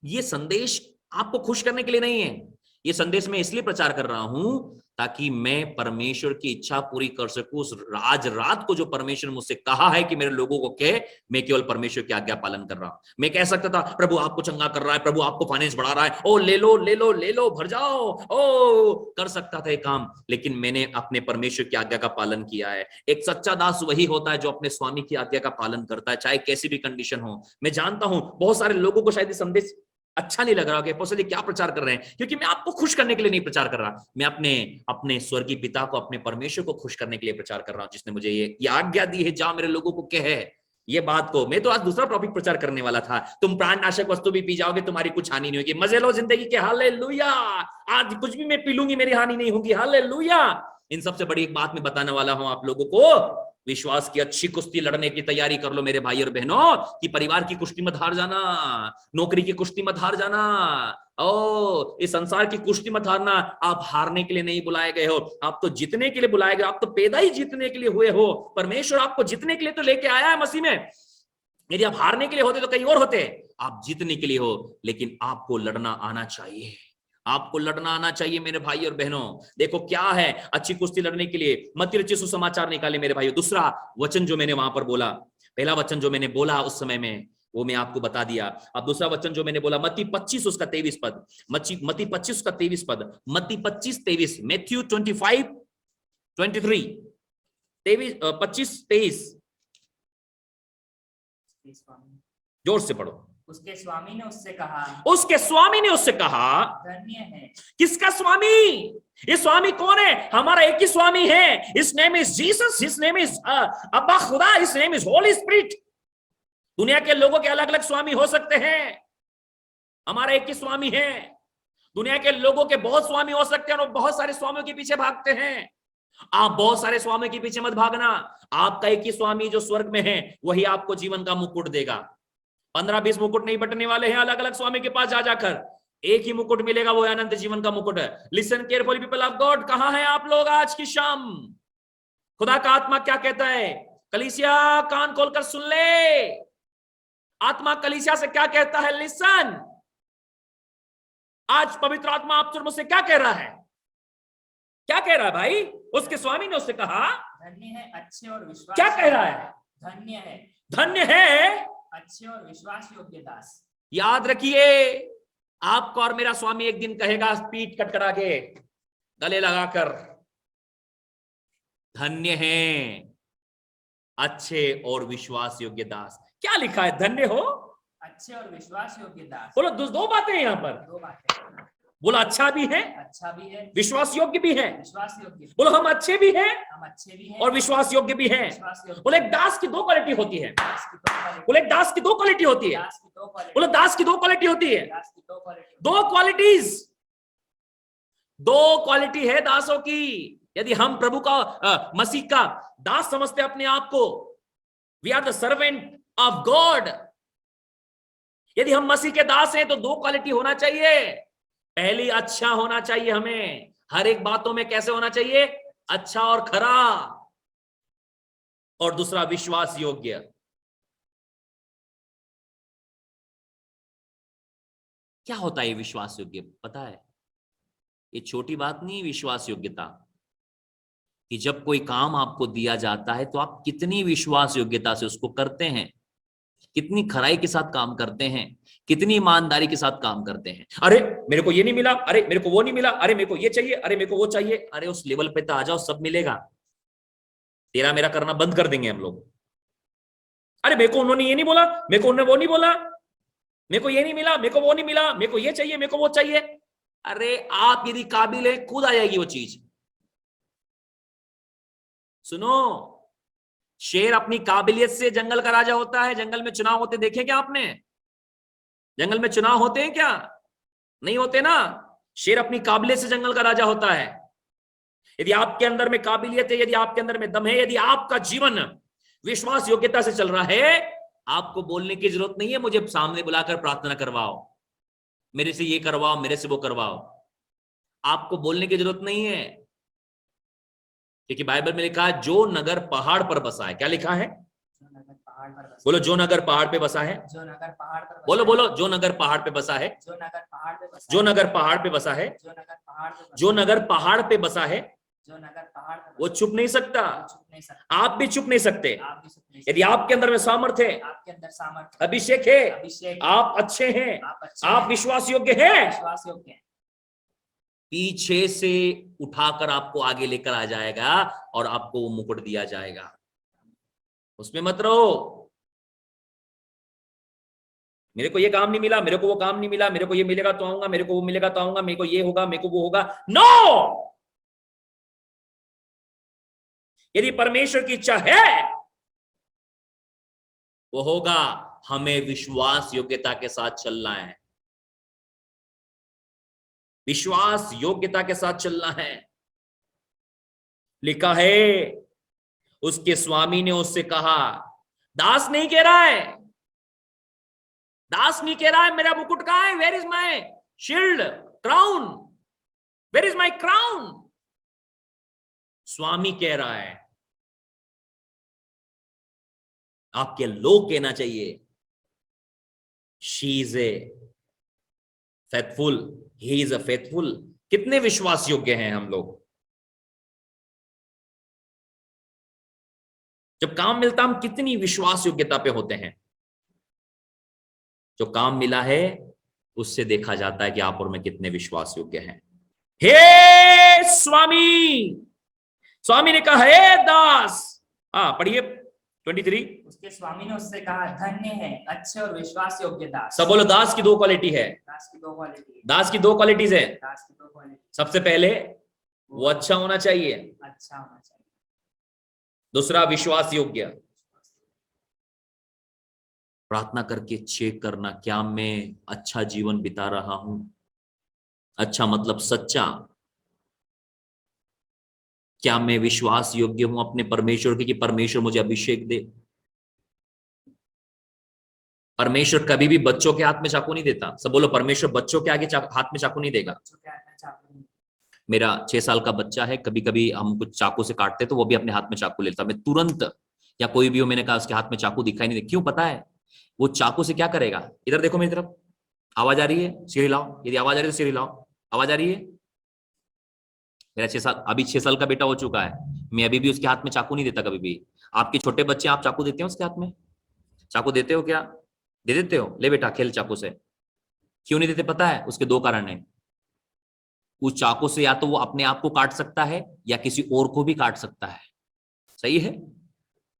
ये संदेश आपको खुश करने के लिए नहीं है। ये संदेश मैं इसलिए प्रचार कर रहा हूं ताकि मैं परमेश्वर की इच्छा पूरी कर सकूं। आज रात को जो परमेश्वर मुझसे कहा है कि मेरे लोगों को कहे, मैं केवल परमेश्वर की आज्ञा पालन कर रहा हूं। मैं कह सकता था प्रभु आपको चंगा कर रहा है, प्रभु आपको फाइनेंस बढ़ा रहा है, ओ ले लो ले लो ले लो, भर जाओ, ओ कर सकता था ये काम। लेकिन मैंने अपने परमेश्वर की आज्ञा का पालन किया है। एक सच्चा दास वही होता है जो अपने स्वामी की आज्ञा का पालन करता है, चाहे कैसी भी कंडीशन हो। मैं जानता हूं बहुत सारे लोगों को शायद ये संदेश अच्छा नहीं लग रहा कि अपोस्टल जी क्या प्रचार कर रहे हैं, क्योंकि मैं आपको खुश करने के लिए नहीं प्रचार कर रहा। मैं अपने स्वर्गीय पिता को, अपने परमेश्वर को खुश करने के लिए प्रचार कर रहा हूं, जिसने मुझे ये आज्ञा दी है, जा मेरे लोगों को कहे ये बात को। मैं तो आज दूसरा टॉपिक प्रचार करने वाला था, तुम प्राणनाशक वस्तु भी पी जाओगे, तुम्हारी कुछ हानि नहीं होगी, मजे लो जिंदगी के, हालेलुया। आज कुछ भी मैं पी लूंगी, मेरी हानि नहीं होगी, हालेलुया। इन सबसे बड़ी एक बात मैं बताने वाला हूं आप लोगों को, विश्वास की अच्छी कुश्ती लड़ने की तैयारी कर लो मेरे भाई और बहनों। कि परिवार की कुश्ती मत हार जाना, नौकरी की कुश्ती मत हार जाना, ओ इस संसार की कुश्ती मत हारना। आप हारने के लिए नहीं बुलाए गए हो, आप तो जीतने के लिए बुलाए गए। आप तो पैदा ही जीतने के लिए हुए हो। परमेश्वर आपको जीतने के लिए तो लेके आया है मसीह में। यदि आप हारने के लिए होते तो कहीं और होते। आप जीतने के लिए हो, लेकिन आपको लड़ना आना चाहिए, आपको लड़ना आना चाहिए मेरे भाई और बहनों। देखो क्या है अच्छी कुश्ती लड़ने के लिए, मत्ती रचित सुसमाचार निकाले मेरे भाइयों। दूसरा वचन जो मैंने वहां पर बोला, पहला वचन जो मैंने बोला उस समय में, वो मैं आपको बता दिया। अब दूसरा वचन जो मैंने बोला, मत्ती 25 उसका 23 पद, मत्ती 25 उसका 23 पद, मत्ती 25-23, मैथ्यू 25-23, 25-23। उसके स्वामी जोर से पढ़ो। उसके स्वामी ने उससे कहा, उसके स्वामी ने उससे कहा, धन्य है। किसका स्वामी? ये स्वामी कौन है? हमारा एक ही स्वामी है। His name is Jesus, his name is अब्बा खुदा, his name is Holi spirit. दुनिया के लोगों के अलग अलग स्वामी हो सकते हैं, हमारा एक ही स्वामी है। दुनिया के लोगों के बहुत स्वामी हो सकते हैं और बहुत सारे स्वामियों के पीछे भागते हैं। आप बहुत सारे स्वामियों के पीछे मत भागना। आपका एक ही स्वामी जो स्वर्ग में है, वही आपको जीवन का मुकुट देगा। 15-20 मुकुट नहीं बटने वाले हैं अलग अलग स्वामी के पास जा जाकर। एक ही मुकुट मिलेगा, वो अनंत जीवन का मुकुट है। Listen carefully people of God. कहां हैं आप लोग आज की शाम? खुदा का आत्मा क्या कहता है? कलीसिया कान खोलकर सुन ले। आत्मा कलीसिया से क्या कहता है? लिसन। आज पवित्र आत्मा आपसे मुझसे क्या कह रहा है? क्या कह रहा है भाई? उसके स्वामी ने उससे कहा, धन्य है अच्छे और विश्वास। क्या कह रहा है? धन्य है, धन्य है अच्छे और विश्वास योग्य दास। याद रखिए, आपका और मेरा स्वामी एक दिन कहेगा पीठ कटकरा के, गले लगाकर, धन्य है अच्छे और विश्वास योग्य दास। क्या लिखा है? धन्य हो, अच्छे और विश्वास योग्य दास। बोलो दो बातें हैं यहां पर। दो बातें। बोलो अच्छा भी है, अच्छा भी है, विश्वास योग्य भी है। विश्वास योग्य। बोलो हम अच्छे भी हैं, हम अच्छे भी हैं और विश्वास योग्य भी हैं। विश्वास योग्य। बोले एक दास की दो क्वालिटी होती है। दास की दो क्वालिटी। बोले दास की दो क्वालिटी होती है। दास की दो क्वालिटी। बोलो दास की दो क्वालिटी होती है। दास की दो क्वालिटी। दो क्वालिटीज, दो क्वालिटी है दासों की। यदि हम प्रभु का मसीह का दास समझते अपने आप को, we are the servant of God. यदि हम मसीह के दास हैं तो दो क्वालिटी होना चाहिए। पहली, अच्छा होना चाहिए हमें हर एक बातों में। कैसे होना चाहिए? अच्छा और खरा। और दूसरा, विश्वास योग्य। क्या होता है ये विश्वास योग्य? पता है, ये छोटी बात नहीं। विश्वास योग्यता कि जब कोई काम आपको दिया जाता है तो आप कितनी विश्वास योग्यता से उसको करते हैं, कितनी खराई के साथ काम करते हैं, कितनी ईमानदारी के साथ काम करते हैं। अरे मेरे को ये नहीं मिला, अरे मेरे को वो नहीं मिला, अरे मेरे को ये चाहिए, अरे मेरे को वो चाहिए। अरे उस लेवल पे तो आ जाओ, सब मिलेगा। तेरा मेरा करना बंद कर देंगे हम लोग। अरे मेरे को उन्होंने ये नहीं बोला, मेरे को उन्होंने वो नहीं बोला, मेरे को ये नहीं मिला, मेरे को वो नहीं मिला, मेरे को ये चाहिए, मेरे को वो चाहिए। अरे आप यदि काबिल है, खुद आ जाएगी वो चीज। सुनो, शेर अपनी काबिलियत से जंगल का राजा होता है। जंगल में चुनाव होते देखे क्या आपने? जंगल में चुनाव होते हैं क्या? नहीं होते ना। शेर अपनी काबिलियत से जंगल का राजा होता है। यदि आपके अंदर में काबिलियत है, यदि आपके अंदर में दम है, यदि आपका जीवन विश्वास योग्यता से चल रहा है, आपको बोलने की जरूरत नहीं है मुझे सामने बुलाकर प्रार्थना करवाओ, मेरे से ये करवाओ, मेरे से वो करवाओ। आपको बोलने की जरूरत नहीं है, क्योंकि बाइबल में लिखा है जो नगर पहाड़ पर बसा है। क्या लिखा है? बोलो जो नगर पहाड़ पे बसा है। जो नगर पहाड़ पर। बोलो बोलो जो नगर पहाड़ पे बसा है। जो नगर पहाड़ पे बसा। जो नगर पहाड़ पे बसा है। जो नगर पहाड़ पे। जो नगर पहाड़ पे बसा है। जो नगर पहाड़ पे। वो चुप नहीं सकता। चुप नहीं सकता। आप भी चुप नहीं सकते। आप भी चुप नहीं सकते। यदि आपके अंदर में सामर्थ्य है, आपके अंदर सामर्थ्य, अभिषेक है, अभिषेक, आप अच्छे हैं, आप हैं, विश्वास योग्य हैं, विश्वास योग्य हैं, पीछे से उठाकर आपको आगे लेकर आ जाएगा और आपको वो मुकुट दिया जाएगा। उसमें मत रहो मेरे को ये काम नहीं मिला, मेरे को वो काम नहीं मिला, मेरे को ये मिलेगा तो आऊंगा, मेरे को वो मिलेगा तो आऊंगा, मेरे को ये होगा, मेरे को वो होगा। नो! यदि परमेश्वर की इच्छा है वो होगा। हमें विश्वास योग्यता के साथ चलना है, विश्वास योग्यता के साथ चलना है। लिखा है उसके स्वामी ने उससे कहा, दास नहीं कह रहा है, दास नहीं कह रहा है मेरा मुकुट कहां है, where is my shield, crown, where is my crown. स्वामी कह रहा है, आपके लोग कहना चाहिए she is a faithful, he is a faithful. कितने विश्वास योग्य हैं हम लोग? जब काम मिलता हम कितनी विश्वास योग्यता पे होते हैं। जो काम मिला है उससे देखा जाता है कि आप और मैं कितने विश्वास योग्य हैं। हे स्वामी, स्वामी ने कहा हे दास। पढ़िए 23 उसके स्वामी ने उससे कहा, धन्य है अच्छे और विश्वास योग्य दास। सब बोलो, दास की दो क्वालिटी है। दास की दो क्वालिटी, दास की दो क्वालिटीज है। दास की दो क्वालिटी। सबसे पहले वो अच्छा होना चाहिए, अच्छा होना चाहिए। दूसरा विश्वास योग्य। प्रार्थना करके चेक करना, क्या मैं अच्छा जीवन बिता रहा हूं? अच्छा मतलब सच्चा। क्या मैं विश्वास योग्य हूं अपने परमेश्वर के, कि परमेश्वर मुझे अभिषेक दे? परमेश्वर कभी भी बच्चों के हाथ में चाकू नहीं देता। सब बोलो, परमेश्वर बच्चों के आगे हाथ में चाकू नहीं देगा। मेरा 6 साल का बच्चा है, कभी कभी हम कुछ चाकू से काटते तो वो भी अपने हाथ में चाकू लेता, मैं तुरंत, या कोई भी हो, मैंने कहा उसके हाथ में चाकू दिखाई नहीं दे। क्यों पता है? वो चाकू से क्या करेगा? इधर देखो मेरी तरफ, आवाज आ रही है? सीढ़ी लाओ, यदि आवाज आ रही है तो सीढ़ी लाओ। आवाज आ रही है? मेरा 6 साल, अभी 6 साल का बेटा हो चुका है, मैं अभी भी उसके हाथ में चाकू नहीं देता कभी भी। आपके छोटे बच्चे, आप चाकू देते हो उसके हाथ में? चाकू देते हो क्या? दे देते हो? ले बेटा खेल चाकू से। क्यों नहीं देते पता है? उसके दो कारण है। उस चाकू से या तो वो अपने आप को काट सकता है या किसी और को भी काट सकता है। सही है?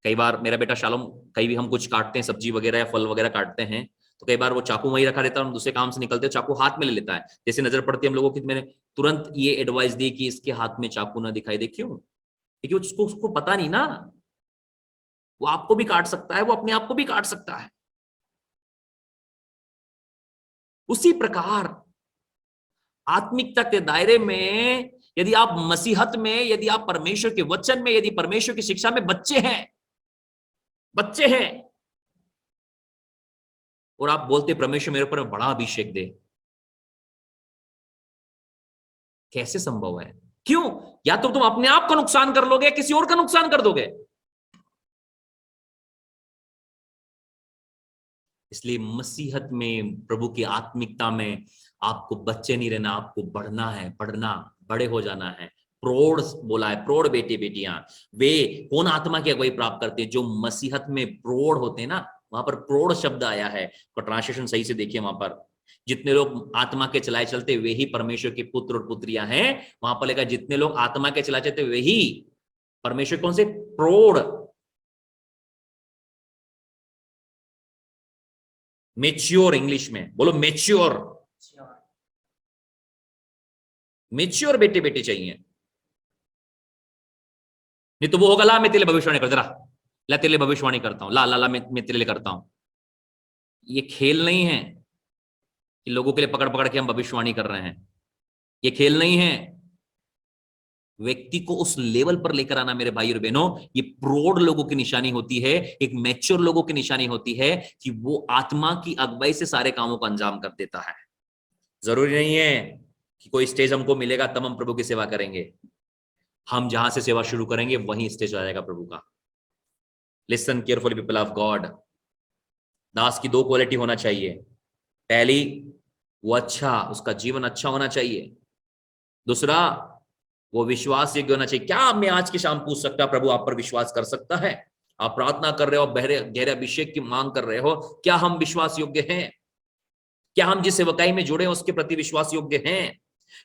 कई बार मेरा बेटा शालोम, कहीं भी हम कुछ काटते हैं, सब्जी वगैरह या फल वगैरह काटते हैं, तो कई बार वो चाकू वहीं रखा रहता है, हम दूसरे काम से निकलते हैं, चाकू हाथ में ले लेता है। जैसे नजर पड़ती है हम लोगों की, मैंने तुरंत ये एडवाइस दी कि इसके हाथ में चाकू ना दिखाई दे। क्यों? क्योंकि उसको पता नहीं ना, वो आपको भी काट सकता है, वो अपने आप को भी काट सकता है। उसी प्रकार आत्मिकता के दायरे में, यदि आप मसीहत में, यदि आप परमेश्वर के वचन में, यदि परमेश्वर की शिक्षा में बच्चे हैं, बच्चे हैं, और आप बोलते परमेश्वर मेरे ऊपर बड़ा अभिषेक दे, कैसे संभव है? क्यों? या तो तुम अपने आप को नुकसान कर लोगे, किसी और का नुकसान कर दोगे। इसलिए मसीहत में, प्रभु की आत्मिकता में आपको बच्चे नहीं रहना, आपको बढ़ना है, पढ़ना, बड़े हो जाना है। प्रौढ़ बोला है, प्रौढ़ बेटे बेटियां, वे कौन आत्मा की अगुवाई प्राप्त करते हैं? जो मसीहत में प्रौढ़ होते हैं ना, वहां पर प्रौढ़ शब्द आया है, तो ट्रांसलेशन सही से देखिए वहां पर। जितने लोग आत्मा के चलाए चलते वे ही परमेश्वर के पुत्र और पुत्रियां हैं। वहां पर लिखा, जितने लोग आत्मा के चलाए चलते वे ही परमेश्वर, कौन से? प्रौढ़। मेच्योर इंग्लिश में बोलो, मेच्योर। मेच्योर बेटे बेटे चाहिए। नहीं तो वो होगा, ला मैं तेरे लिए भविष्यवाणी करता, ला तेरे लिए भविष्यवाणी करता हूं, ला ला ला मैं तेरे लिए करता हूं। ये खेल नहीं है कि लोगों के लिए पकड़ पकड़ के हम भविष्यवाणी कर रहे हैं। ये खेल नहीं है। व्यक्ति को उस लेवल पर लेकर आना मेरे भाई और बहनों, ये प्रौढ़ लोगों की निशानी होती है, एक मैच्योर लोगों की निशानी होती है, कि वो आत्मा की अगुवाई से सारे कामों को अंजाम कर देता है। जरूरी नहीं है कि कोई स्टेज हमको मिलेगा तब हम प्रभु की सेवा करेंगे। हम जहां से सेवा शुरू करेंगे वहीं स्टेज आ जाएगा प्रभु का। Listen carefully people of God. दास की दो क्वालिटी होना चाहिए। पहली, वो अच्छा, उसका जीवन अच्छा होना चाहिए। दूसरा, वो विश्वास योग्य होना चाहिए। क्या मैं आज की शाम पूछ सकता, प्रभु आप पर विश्वास कर सकता है? आप प्रार्थना कर रहे हो, गहरे गहरे अभिषेक की मांग कर रहे हो, क्या हम विश्वास योग्य हैं? क्या हम जिस सेवकाई में जुड़े हैं उसके प्रति विश्वास योग्य हैं?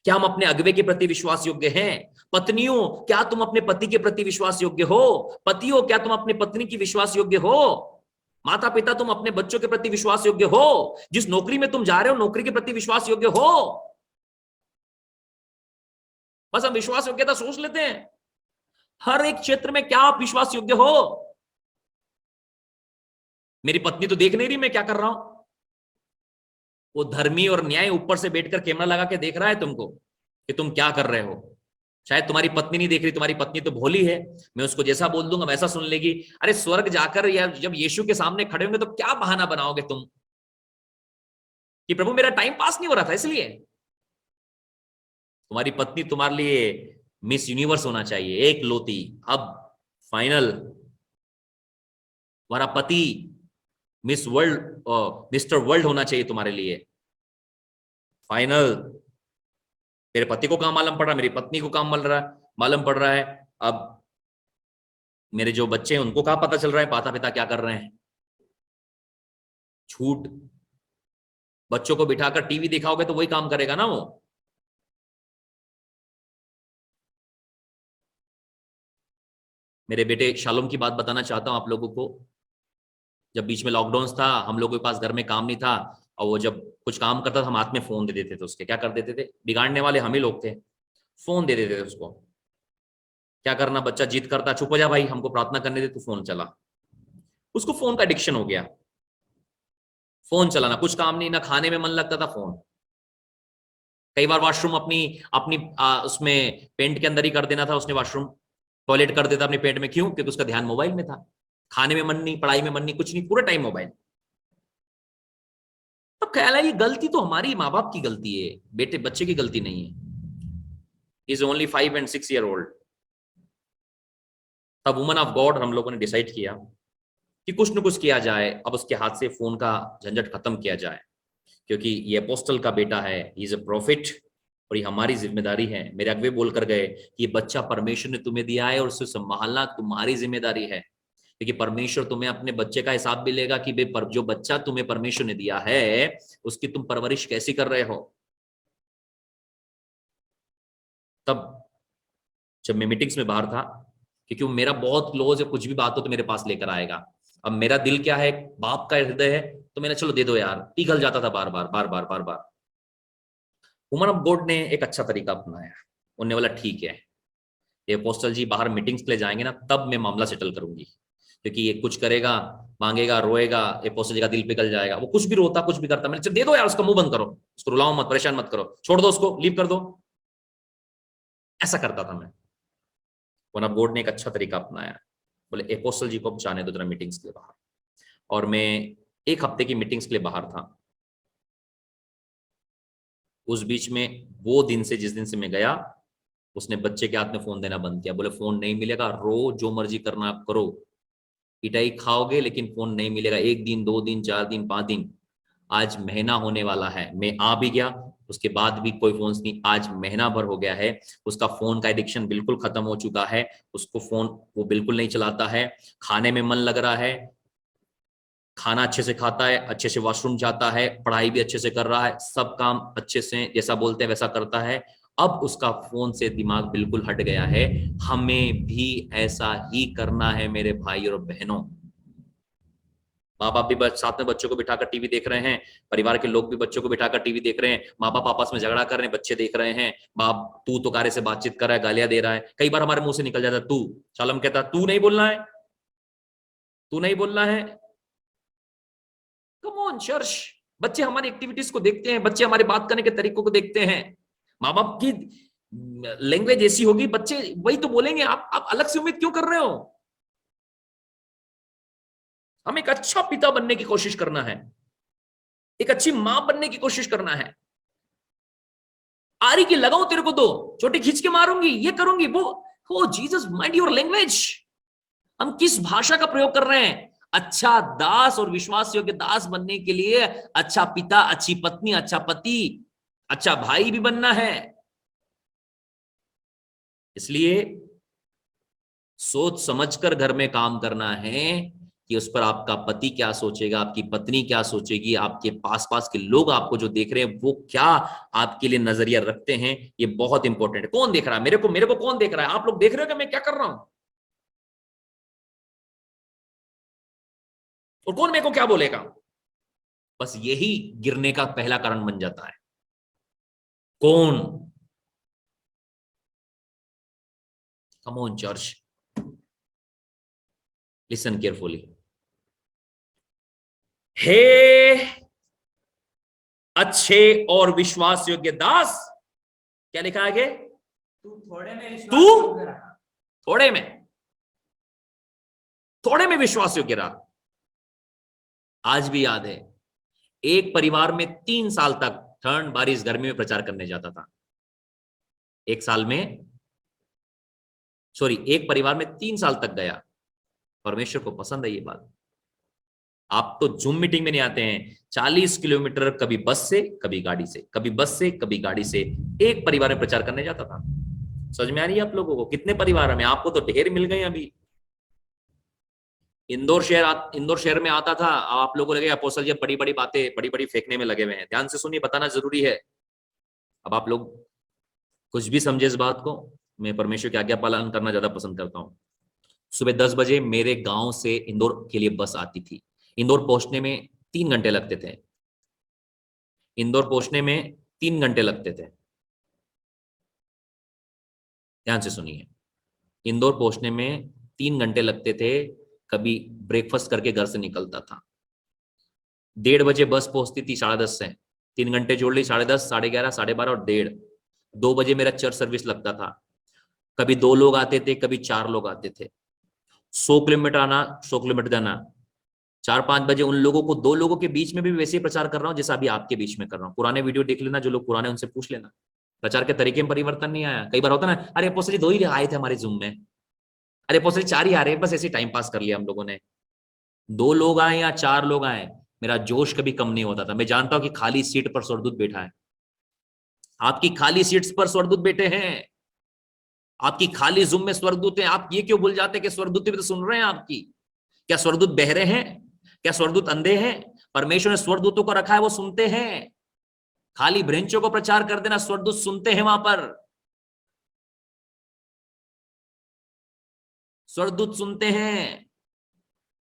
क्या हम अपने अगुवे के प्रति विश्वास योग्य हैं? पत्नियों, क्या तुम अपने पति के प्रति विश्वास योग्य हो? पतियों, क्या तुम अपने पत्नी की विश्वास योग्य हो? माता पिता, तुम अपने बच्चों के प्रति विश्वास योग्य हो? जिस नौकरी में तुम जा रहे हो, नौकरी के प्रति विश्वास योग्य हो? बस हम विश्वास योग्यता सोच लेते हैं। हर एक क्षेत्र में क्या आप विश्वास योग्य हो? मेरी पत्नी तो देख नहीं रही मैं क्या कर रहा हूं। वो धर्मी और न्याय ऊपर से बैठकर कैमरा लगा के देख रहा है तुमको कि तुम क्या कर रहे हो। शायद तुम्हारी पत्नी नहीं देख रही, तुम्हारी पत्नी तो भोली है, मैं उसको जैसा बोल दूंगा वैसा सुन लेगी। अरे स्वर्ग जाकर या जब यीशु के सामने खड़े होंगे तो क्या बहाना बनाओगे तुम कि प्रभु मेरा टाइम पास नहीं हो रहा था इसलिए? तुम्हारी पत्नी तुम्हारे लिए मिस यूनिवर्स होना चाहिए, एक लोती। अब फाइनल, तुम्हारा पति मिस वर्ल्ड, मिस्टर वर्ल्ड होना चाहिए तुम्हारे लिए। फाइनल। मेरे पति को काम मालूम पड़ रहा है, मेरी पत्नी को काम मालूम पड़ रहा है। अब मेरे जो बच्चे हैं उनको कहाँ पता चल रहा है माता पिता क्या कर रहे हैं? झूठ। बच्चों को बिठाकर टीवी दिखाओगे तो वही काम करेगा ना वो। मेरे बेटे शालोम की बात बताना चाहता हूं आप लोगों को। जब बीच में लॉकडाउन था, हम लोगों के पास घर में काम नहीं था, और वो जब कुछ काम करता था हम हाथ में फोन दे देते थे उसके। क्या कर देते थे, बिगाड़ने वाले हम ही लोग थे, फोन दे देते थे उसको। क्या करना, बच्चा जिद करता, चुप हो जा भाई, हमको प्रार्थना करने दे, तू फोन चला। उसको फोन का एडिक्शन हो गया। फोन चलाना, कुछ काम नहीं, ना खाने में मन लगता था, फोन। कई बार वॉशरूम अपनी अपनी उसमें पेंट के अंदर ही कर देना था उसने, वॉशरूम टॉयलेट कर देता अपने पेट में। क्यों? क्योंकि उसका ध्यान मोबाइल में था। खाने में मन नहीं, पढ़ाई में मन नहीं, कुछ नहीं, पूरा टाइम मोबाइल। तब ख्याल है ये गलती तो हमारी माँ बाप की गलती है, बेटे बच्चे की गलती नहीं है। Is only 5 and 6 year old। तब वुमन ऑफ गॉड हम लोगों ने डिसाइड किया कि कुछ न कुछ किया जाए, अब उसके हाथ से फोन का झंझट खत्म किया जाए। क्योंकि ये अपोस्टल का बेटा है, ही इज अ प्रॉफिट, और ये हमारी जिम्मेदारी है। मेरे अगवे बोल कर गए कि ये बच्चा परमेश्वर ने तुम्हें दिया है और उसे संभालना तुम्हारी जिम्मेदारी है। क्योंकि परमेश्वर तुम्हें अपने बच्चे का हिसाब भी लेगा कि जो बच्चा तुम्हें परमेश्वर ने दिया है उसकी तुम परवरिश कैसी कर रहे हो। तब जब मैं मीटिंग्स में बाहर था, क्योंकि वो मेरा बहुत क्लोज है, कुछ भी बात हो तो मेरे पास लेकर आएगा। अब मेरा दिल क्या है, बाप का हृदय है, तो मैंने चलो दे दो यार, पिघल जाता था बार बार बार बार बार बार। वुमन ऑफ गॉड ने एक अच्छा तरीका अपनाया। उन्होंने बोला ठीक है, ये अपोस्टल जी बाहर मीटिंग्स के लिए जाएंगे ना, तब मैं मामला सेटल करूंगी। क्योंकि ये कुछ करेगा, मांगेगा, रोएगा, अपोस्टल जी का दिल पिघल जाएगा। वो कुछ भी रोता, कुछ भी करता, मैंने चल दे दो यार, उसका मुंह बंद करो, उसको रुलाओ मत, परेशान मत करो, छोड़ दो उसको, लीव कर दो। ऐसा करता था मैं। वन ऑफ गॉड ने एक अच्छा तरीका अपनाया। बोले अपोस्टल जी को अब जाने दो जरा मीटिंग्स के लिए बाहर। और मैं 1 हफ्ते की मीटिंग्स के लिए बाहर था। उस बीच में वो दिन से, जिस दिन से मैं गया, उसने बच्चे के हाथ में फोन देना बंद किया। बोले फोन नहीं मिलेगा, रो, जो मर्जी करना आप करो, पिटाई खाओगे, लेकिन फोन नहीं मिलेगा। 1 दिन, 2 दिन, 4 दिन, 5 दिन, आज महीना होने वाला है। मैं आ भी गया, उसके बाद भी कोई फोन नहीं। आज महीना भर हो गया है, उसका फोन का एडिक्शन बिल्कुल खत्म हो चुका है। उसको फोन वो बिल्कुल नहीं चलाता है। खाने में मन लग रहा है, खाना अच्छे से खाता है, अच्छे से वॉशरूम जाता है, पढ़ाई भी अच्छे से कर रहा है, सब काम अच्छे से जैसा बोलते हैं वैसा करता है। अब उसका फोन से दिमाग बिल्कुल हट गया है। हमें भी ऐसा ही करना है मेरे भाई और बहनों। माँ बाप भी साथ में बच्चों को बिठाकर टीवी देख रहे हैं, परिवार के लोग भी बच्चों को बिठाकर टीवी देख रहे हैं, माँ बाप आपस में झगड़ा कर रहे हैं, बच्चे देख रहे हैं। बाप तू तो कार्य से बातचीत कर रहा है, गालियां दे रहा है। कई बार हमारे मुंह से निकल जाता है तू। शालम कहता तू नहीं बोलना है, तू नहीं बोलना है। कम ऑन चर्च। बच्चे हमारी एक्टिविटीज को देखते हैं, बच्चे हमारे बात करने के तरीकों को देखते हैं। माँ बाप की लैंग्वेज ऐसी होगी, बच्चे वही तो बोलेंगे। आप अलग से उम्मीद क्यों कर रहे हो? हमें एक अच्छा पिता बनने की कोशिश करना है, एक अच्छी मां बनने की कोशिश करना है। आरी की लगाऊं तेरे को, दो चोटी खींच के मारूंगी, ये करूंगी, वो हो जीसस माइंड योर लैंग्वेज। हम किस भाषा का प्रयोग कर रहे हैं? अच्छा दास और विश्वास योग्य दास बनने के लिए अच्छा पिता, अच्छी पत्नी, अच्छा पति, अच्छा भाई भी बनना है। इसलिए सोच समझकर घर में काम करना है कि उस पर आपका पति क्या सोचेगा, आपकी पत्नी क्या सोचेगी, आपके पास पास के लोग आपको जो देख रहे हैं वो क्या आपके लिए नजरिया रखते हैं। ये बहुत इंपॉर्टेंट है। कौन देख रहा है मेरे को कौन देख रहा है? आप लोग देख रहे हो कि मैं क्या कर रहा हूं? और कौन मेरे को क्या बोलेगा? बस यही गिरने का पहला कारण बन जाता है। कौन? Come on church, listen carefully. हे अच्छे और विश्वास योग्य दास, क्या लिखा है आगे? तू थोड़े में विश्वास तू योग्य रहा। थोड़े में, थोड़े में विश्वास योग्य रहा। आज भी याद है, एक परिवार में 3 साल तक ठंड बारिश गर्मी में प्रचार करने जाता था। एक साल में, सॉरी, एक परिवार में 3 साल तक गया। परमेश्वर को पसंद है ये बात। आप तो जूम मीटिंग में नहीं आते हैं। 40 किलोमीटर, कभी बस से कभी गाड़ी से, कभी बस से कभी गाड़ी से, एक परिवार में प्रचार करने जाता था। समझ में आ रही है आप लोगों को? कितने परिवार में, आपको तो ढेर मिल गए अभी। इंदौर शहर में आता था। आप लोगों को लगे अपोस्टल जी बड़ी बड़ी बातें बड़ी बड़ी फेंकने में लगे हुए हैं। ध्यान से सुनिए, बताना जरूरी है। अब आप लोग कुछ भी समझे इस बात को, मैं परमेश्वर की आज्ञा पालन करना ज्यादा पसंद करता हूं। सुबह 10 बजे मेरे गांव से इंदौर के लिए बस आती थी। इंदौर पहुंचने में 3 घंटे लगते थे। इंदौर पहुंचने में 3 घंटे लगते थे। ध्यान से सुनिए, इंदौर पहुंचने में 3 घंटे लगते थे। कभी ब्रेकफास्ट करके घर से निकलता था। 1:30 बजे बस पहुंचती थी, 10:30 से 3 घंटे जोड़ ली, 10:30, 11:30, 12:30 और 1:30। 2 बजे मेरा चर्च सर्विस लगता था। कभी 2 लोग आते थे, कभी 4 लोग आते थे। 100 किलोमीटर आना, 100 किलोमीटर जाना। 4-5 बजे उन लोगों को, 2 लोगों के बीच में भी वैसे ही प्रचार कर रहा हूं जैसा अभी आपके बीच में कर रहा हूं। पुराने वीडियो देख लेना, जो लोग पुराने उनसे पूछ लेना। प्रचार के तरीके में परिवर्तन नहीं आया। कई बार होता ना, अरे अपोस्टल जी 2 ही आए थे हमारे जूम में, अरे अपोस्टल जी 4 ही आ रहे हैं, बस ऐसे टाइम पास कर लिया हम लोगों ने। 2 लोग आए या 4 लोग आए, मेरा जोश कभी कम नहीं होता था। मैं जानता हूं कि खाली सीट पर स्वर्गदूत बैठा है। आपकी खाली सीट्स पर स्वर्गदूत बैठे हैं। आपकी खाली जूम में स्वर्गदूत हैं। आप ये क्यों भूल जाते कि स्वर्गदूत भी तो सुन रहे हैं आपकी? क्या स्वर्गदूत बहरे हैं? क्या स्वर्गदूत अंधे हैं? परमेश्वर ने स्वर्गदूतों को रखा है, वो सुनते हैं। खाली ब्रेंचों को प्रचार कर देना, स्वर्गदूत सुनते हैं वहां पर। स्वर्गदूत सुनते हैं।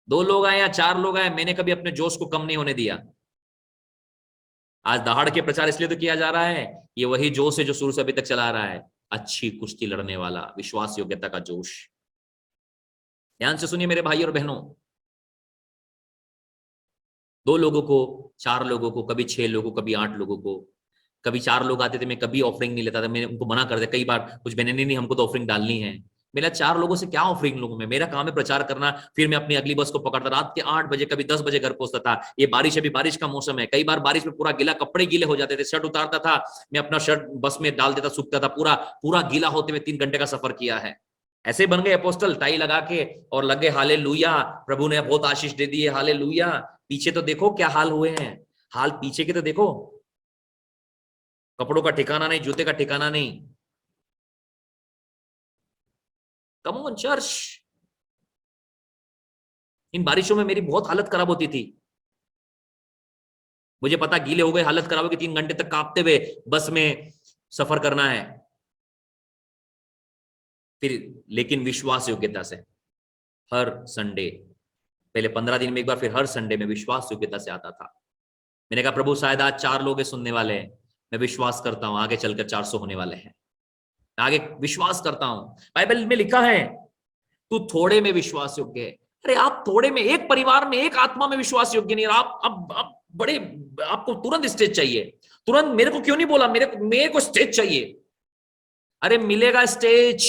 2 लोग आए या 4 लोग आए, मैंने कभी अपने जोश को कम नहीं होने दिया। आज दहाड़ के प्रचार इसलिए तो किया जा रहा है, ये वही जोश है जो शुरू से अभी तक चला रहा है। अच्छी कुश्ती लड़ने वाला, विश्वास योग्यता का जोश। ध्यान से सुनिए मेरे भाई और बहनों, 2 लोगों को, 4 लोगों को, कभी 6 लोगों को, कभी 8 लोगों को। कभी 4 लोग आते थे, मैं कभी ऑफरिंग नहीं लेता था। मैंने उनको मना कर दिया कई बार, कुछ बहने नहीं, हमको तो ऑफरिंग डालनी है। मेरा 4 लोगों से क्या ऑफरिंग लूंगा मैं? मेरा काम है प्रचार करना। फिर मैं अपनी अगली बस को पकड़ता, रात के 8 बजे, कभी 10 बजे घर पहुंचता था। ये बारिश, अभी बारिश का मौसम है, कई बार बारिश में पूरा गीला, कपड़े गीले हो जाते थे। शर्ट उतारता था, मैं अपना शर्ट बस में डाल देता, सूखता था, पूरा पूरा गीला होते हुए 3 घंटे का सफर किया है। ऐसे बन गए अपोस्टल, टाई लगा के और लगे हालेलुया, प्रभु ने बहुत आशीष दे दी है, हालेलुया। पीछे तो देखो क्या हाल हुए हैं। हाल पीछे के तो देखो, कपड़ों का ठिकाना नहीं, जूते का ठिकाना नहीं। कम ऑन चर्च। इन बारिशों में मेरी बहुत हालत खराब होती थी। मुझे पता, गीले हो गए, हालत खराब होगी, 3 घंटे तक कांपते हुए बस में सफर करना है। फिर लेकिन विश्वास योग्यता से हर संडे, पहले 15 दिन में एक बार, फिर हर संडे में विश्वास योग्यता से आता था। मैंने कहा प्रभु शायद आज 4 लोग सुनने वाले हैं, मैं विश्वास करता हूं आगे चलकर 400 होने वाले हैं। आगे विश्वास करता हूं। बाइबल में लिखा है तू थोड़े में विश्वास योग्य है। अरे आप थोड़े में, एक परिवार में, एक आत्मा में विश्वास योग्य नहीं। आप अब बड़े, आपको तुरंत स्टेज चाहिए। तुरंत मेरे को क्यों नहीं बोला? मेरे को स्टेज चाहिए। अरे मिलेगा स्टेज,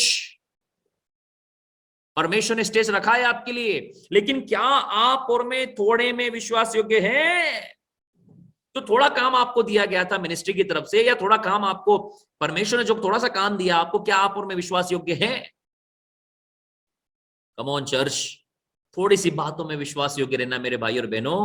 परमेश्वर ने स्टेज रखा है आपके लिए। लेकिन क्या आप और मैं थोड़े में विश्वास योग्य हैं? तो थोड़ा काम आपको दिया गया था मिनिस्ट्री की तरफ से, या थोड़ा काम आपको परमेश्वर ने जो थोड़ा सा काम दिया आपको, क्या आप और मैं विश्वास योग्य हैं? कम ऑन चर्च, थोड़ी सी बातों में विश्वास योग्य रहना मेरे भाई और बहनों।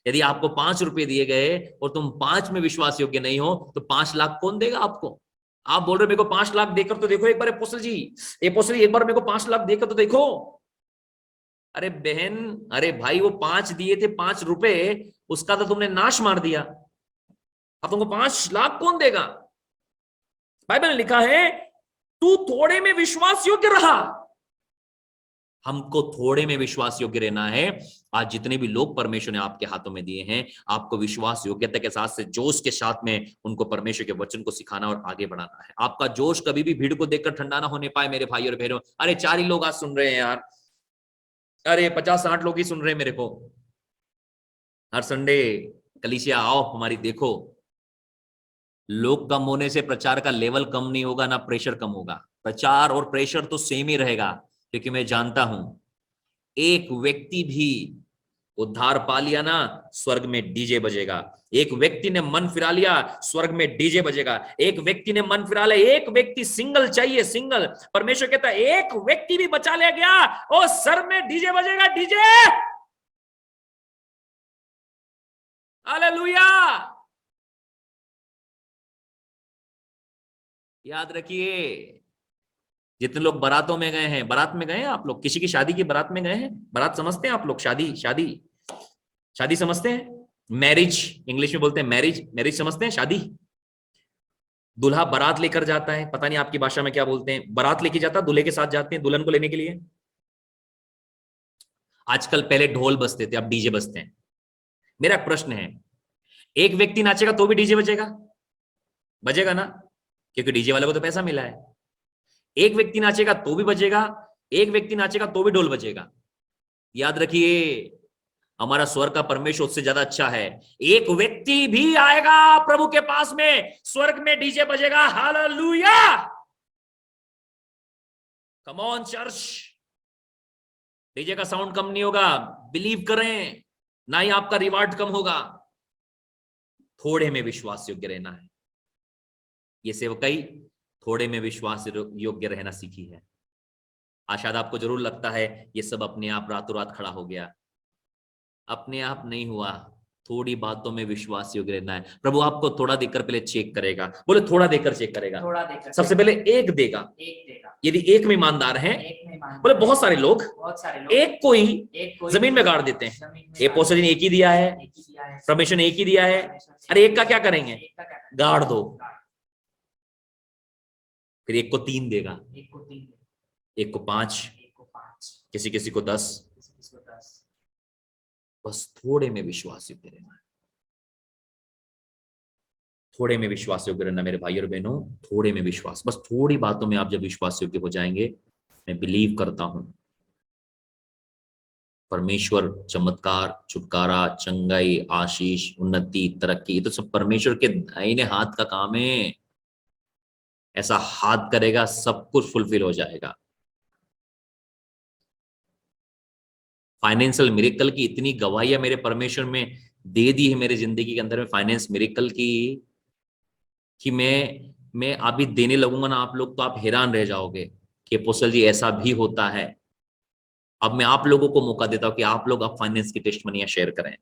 यदि आपको 5 रुपए दिए गए और तुम 5 में विश्वास योग्य नहीं हो, तो 5 लाख कौन देगा आपको? आप बोल रहे हो मेरे को 5 लाख देकर तो देखो एक बार अपोस्टल जी, अपोस्टल जी एक बार मेरे को 5 लाख देकर तो देखो। अरे बहन, अरे भाई, वो 5 दिए थे, 5 रुपए, उसका तो तुमने नाश मार दिया। अब तुमको 5 लाख कौन देगा? बाइबल में लिखा है तू थोड़े में विश्वास योग्य रहा। हमको थोड़े में विश्वास योग्य रहना है। आज जितने भी लोग परमेश्वर ने आपके हाथों में दिए हैं, आपको विश्वास योग्यता के साथ से जोश के साथ में उनको परमेश्वर के वचन को सिखाना और आगे बढ़ाना है। आपका जोश कभी भी भीड़ को देखकर ठंडा ना होने पाए मेरे भाई और बहनों। अरे 4 ही लोग आज सुन रहे हैं यार, अरे 50-60 लोग ही सुन रहे हैं मेरे को। हर संडे कलीसिया आओ हमारी, देखो। लोग कम होने से प्रचार का लेवल कम नहीं होगा, ना प्रेशर कम होगा। प्रचार और प्रेशर तो सेम ही रहेगा, क्योंकि मैं जानता हूं एक व्यक्ति भी उद्धार पा लिया ना, स्वर्ग में डीजे बजेगा। एक व्यक्ति ने मन फिरा लिया, स्वर्ग में डीजे बजेगा। एक व्यक्ति ने मन फिरा लिया, एक व्यक्ति सिंगल चाहिए, सिंगल। परमेश्वर कहता है एक व्यक्ति भी बचा लिया गया, और सर में डीजे बजेगा, डीजे। हालेलुया। याद रखिए, जितने लोग बारातों में गए हैं, बारात में गए हैं आप लोग, किसी की शादी की बारात में गए हैं? बारात समझते हैं आप लोग? शादी, शादी, शादी समझते हैं? मैरिज, इंग्लिश में बोलते हैं मैरिज, मैरिज समझते हैं? शादी। दूल्हा बारात लेकर जाता है, पता नहीं आपकी भाषा में क्या बोलते हैं, बारात लेके जाता, दूल्हे के साथ जाते हैं दुल्हन को लेने के लिए। आजकल पहले ढोल बजते थे, अब डीजे बजते हैं। मेरा प्रश्न है, एक व्यक्ति नाचेगा तो भी डीजे बजेगा? बजेगा ना, क्योंकि डीजे वाले को तो पैसा मिला है। एक व्यक्ति नाचेगा तो भी बजेगा, एक व्यक्ति नाचेगा तो भी ढोल बजेगा। याद रखिए, हमारा स्वर्ग का परमेश्वर उससे ज्यादा अच्छा है। एक व्यक्ति भी आएगा प्रभु के पास में, स्वर्ग में डीजे बजेगा। Hallelujah, come on church. DJ का साउंड कम नहीं होगा, बिलीव करें, ना ही आपका रिवार्ड कम होगा। थोड़े में विश्वास योग्य रहना है। ये सेवकाई थोड़े में विश्वास योग्य रहना सीखी है। शायद आपको जरूर लगता है ये सब अपने आप रातों रात खड़ा हो गया। अपने आप नहीं हुआ, थोड़ी बातों में विश्वास योग्य रहना है। प्रभु आपको थोड़ा देकर पहले चेक करेगा। बोले थोड़ा देकर चेक करेगा, थोड़ा देकर सबसे पहले एक देगा। यदि एक में ईमानदार है, बोले बहुत सारे लोग एक को ही जमीन में गाड़ देते हैं। ये पोस्टर ने एक ही दिया है, परमेश्वर ने एक ही दिया है। अरे एक का क्या करेंगे, गाड़ दो। फिर एक को 3 देगा, एक को 5, किसी किसी को 10। बस थोड़े में विश्वास योग्य रहना है। थोड़े में विश्वास योग्य रहना मेरे भाई और बहनों, थोड़े में विश्वास। बस थोड़ी बातों में आप जब विश्वास योग्य हो जाएंगे, मैं बिलीव करता हूं परमेश्वर चमत्कार, छुटकारा, चंगाई, आशीष, उन्नति, तरक्की, ये तो सब परमेश्वर के दाहिने हाथ का काम है। ऐसा हाथ करेगा, सब कुछ फुलफिल हो जाएगा। फाइनेंशियल मिरेकल की इतनी गवाहियां मेरे परमेश्वर में दे दी है मेरे जिंदगी के अंदर में, फाइनेंस मिरेकल की, कि मैं अभी देने लगूंगा ना आप लोग, तो आप हैरान रह जाओगे कि अपोस्टल जी ऐसा भी होता है। अब मैं आप लोगों को मौका देता हूं कि आप लोग अब फाइनेंस की टेस्टमनियां शेयर करें।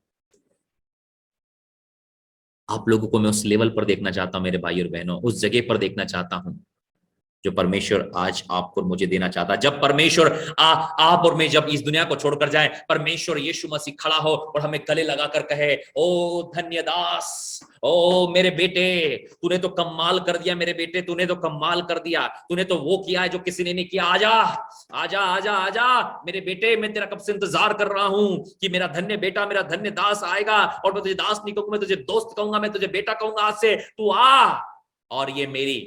आप लोगों को मैं उस लेवल पर देखना चाहता हूं मेरे भाई और बहनों, उस जगह पर देखना चाहता हूं जो परमेश्वर आज आपको और मुझे देना चाहता है। जब परमेश्वर आप और मैं जब इस दुनिया को छोड़कर जाए, परमेश्वर यीशु मसीह खड़ा हो और हमें गले लगाकर कहे, ओ धन्य दास, ओ मेरे बेटे, तूने तो कमाल कर दिया मेरे बेटे, तूने तो कमाल कर दिया, तूने तो वो किया है जो किसी ने नहीं किया। आजा आजा आजा आजा मेरे बेटे, मैं तेरा कब से इंतजार कर रहा हूं कि मेरा धन्य बेटा, मेरा धन्य दास आएगा। और मैं तुझे दास नहीं कहूंगा, मैं तुझे दोस्त कहूंगा, मैं तुझे बेटा कहूंगा। आज से तू आ और ये मेरी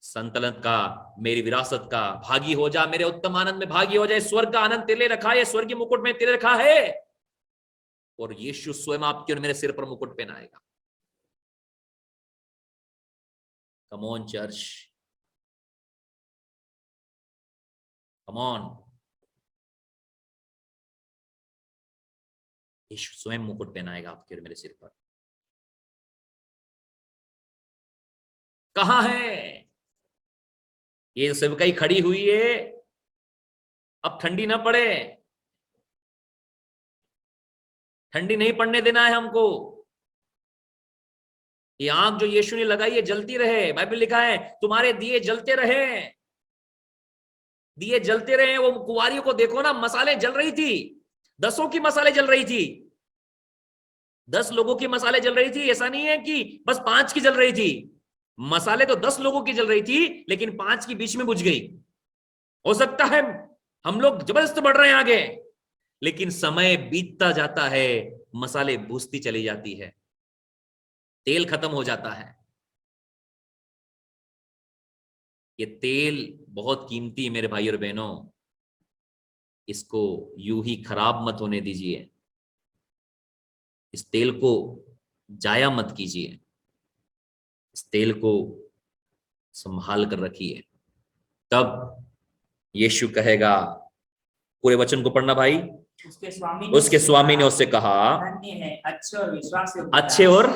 संतलत का, मेरी विरासत का भागी हो जा, मेरे उत्तम आनंद में भागी हो जाए। स्वर्ग का आनंद तेरे रखा है, स्वर्गीय मुकुट में तेरे रखा है, और यीशु स्वयं आपके और मेरे सिर पर मुकुट पहनाएगा। Come on church, come on. Yeshu स्वयं मुकुट पहनाएगा आपके और मेरे सिर पर। कहां है ये सेवकाई खड़ी हुई है? अब ठंडी ना पड़े, ठंडी नहीं पड़ने देना है हमको। ये आग जो यीशु ने लगाई है जलती रहे। बाइबल लिखा है तुम्हारे दिए जलते रहे, दिए जलते रहे। वो कुंवारियों को देखो ना, मसाले जल रही थी, 10 की मसाले जल रही थी, 10 लोगों की मसाले जल रही थी। ऐसा नहीं है कि बस 5 की जल रही थी, मसाले तो 10 लोगों की जल रही थी, लेकिन 5 की बीच में बुझ गई। हो सकता है हम लोग जबरदस्त बढ़ रहे हैं आगे, लेकिन समय बीतता जाता है, मसाले बुझती चली जाती है, तेल खत्म हो जाता है। ये तेल बहुत कीमती है मेरे भाई और बहनों, इसको यूं ही खराब मत होने दीजिए। इस तेल को जाया मत कीजिए, इस तेल को संभाल कर रखिए। तब यीशु कहेगा, पूरे वचन को पढ़ना भाई। उसके स्वामी ने उससे कहा, धन्य है अच्छे और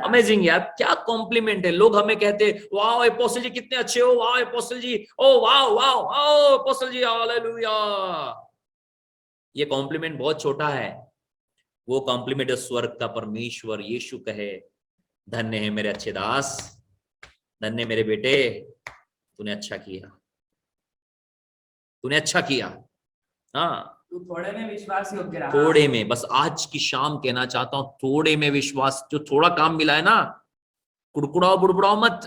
अमेजिंग। यार क्या कॉम्प्लीमेंट है। लोग हमें कहते, वाह अपोस्टल जी कितने अच्छे हो, वाह अपोस्टल जी, ओ वाह वाह वाह अपोस्टल जी, हालेलुया। ये कॉम्प्लीमेंट बहुत छोटा है। वो कॉम्प्लीमेंट स्वर्ग का परमेश्वर यीशु कहे, धन्य है मेरे अच्छे दास, धन्य मेरे बेटे, तूने अच्छा किया, तूने अच्छा किया। हाँ, तू थोड़े में विश्वास योग्य रहा। थोड़े में, बस आज की शाम कहना चाहता हूं, थोड़े में विश्वास। जो थोड़ा काम मिला है ना, कुड़कुड़ाओ बुड़बुड़ाओ मत।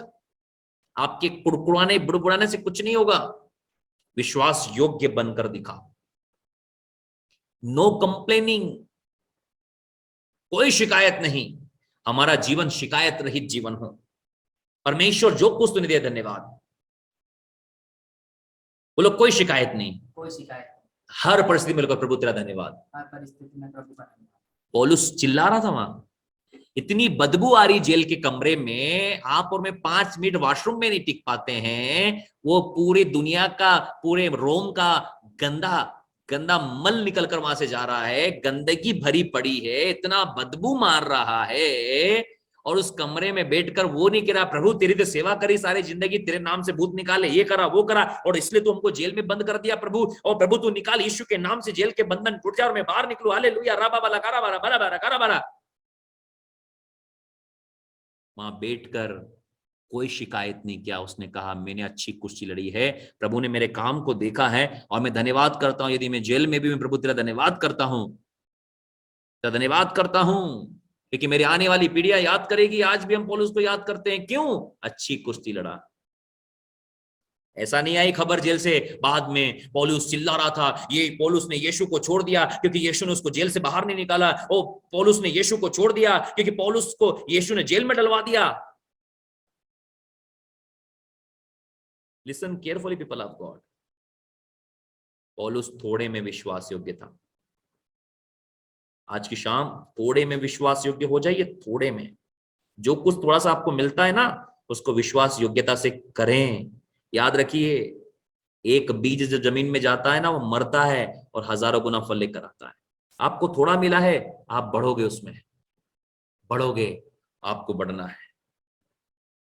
आपके कुड़कुड़ाने बुड़बुड़ाने से कुछ नहीं होगा। विश्वास योग्य बनकर दिखा। नो कंप्लेनिंग, कोई शिकायत नहीं। हमारा जीवन शिकायत रहित जीवन हो। परमेश्वर जो कुछ तूने दिया धन्यवाद। बोलो कोई शिकायत नहीं, कोई शिकायत नहीं, हर परिस्थिति में बोलो प्रभु तेरा धन्यवाद। हर परिस्थिति में प्रभु का धन्यवाद। पौलुस चिल्ला रहा था वहां, इतनी बदबू आ रही जेल के कमरे में, आप और मैं 5 मिनट वॉशरूम में नहीं टिक पाते हैं। वो पूरी दुनिया का, पूरे रोम का गंदा गंदा मल निकल कर वहां से जा रहा है, गंदगी भरी पड़ी है, इतना बदबू मार रहा है, और उस कमरे में बैठकर वो नहीं कह रहा प्रभु तेरी तो सेवा करी सारी जिंदगी, तेरे नाम से भूत निकाले, ये करा वो करा, और इसलिए तू हमको जेल में बंद कर दिया प्रभु, और प्रभु तू निकाल, यीशु के नाम से जेल के बंधन टूट जाए और मैं बाहर निकलूं, हालेलुया, राबा बाला कारा बारा बारा बारा कारा बारा। वहां बैठकर कोई शिकायत नहीं किया। उसने कहा मैंने अच्छी कुश्ती लड़ी है, प्रभु ने मेरे काम को देखा है और मैं धन्यवाद करता हूं। यदि मैं जेल में भी मैं प्रभु तेरा धन्यवाद करता हूं, तेरा धन्यवाद करता हूं, क्योंकि मेरी आने वाली पीढ़ियां याद करेगी। आज भी हम पौलुस को याद करते हैं, क्यों? अच्छी कुश्ती लड़ा। ऐसा नहीं आई खबर जेल से बाद में पौलुस चिल्ला रहा था, ये पौलुस ने यीशु को छोड़ दिया क्योंकि यीशु ने उसको जेल से बाहर नहीं निकाला, ओ पौलुस ने यीशु को छोड़ दिया क्योंकि पौलुस को यीशु ने जेल में डलवा दिया। Listen carefully people of God, पौलुस थोड़े में विश्वास योग्य था। आज की शाम थोड़े में विश्वास योग्य हो जाइए। थोड़े में जो कुछ थोड़ा सा आपको मिलता है ना, उसको विश्वास योग्यता से करें। याद रखिए, एक बीज जो जमीन में जाता है ना, वो मरता है और हजारों गुना फल लेकर आता है। आपको थोड़ा मिला है, आप बढ़ोगे, उसमें बढ़ोगे, आपको बढ़ना है,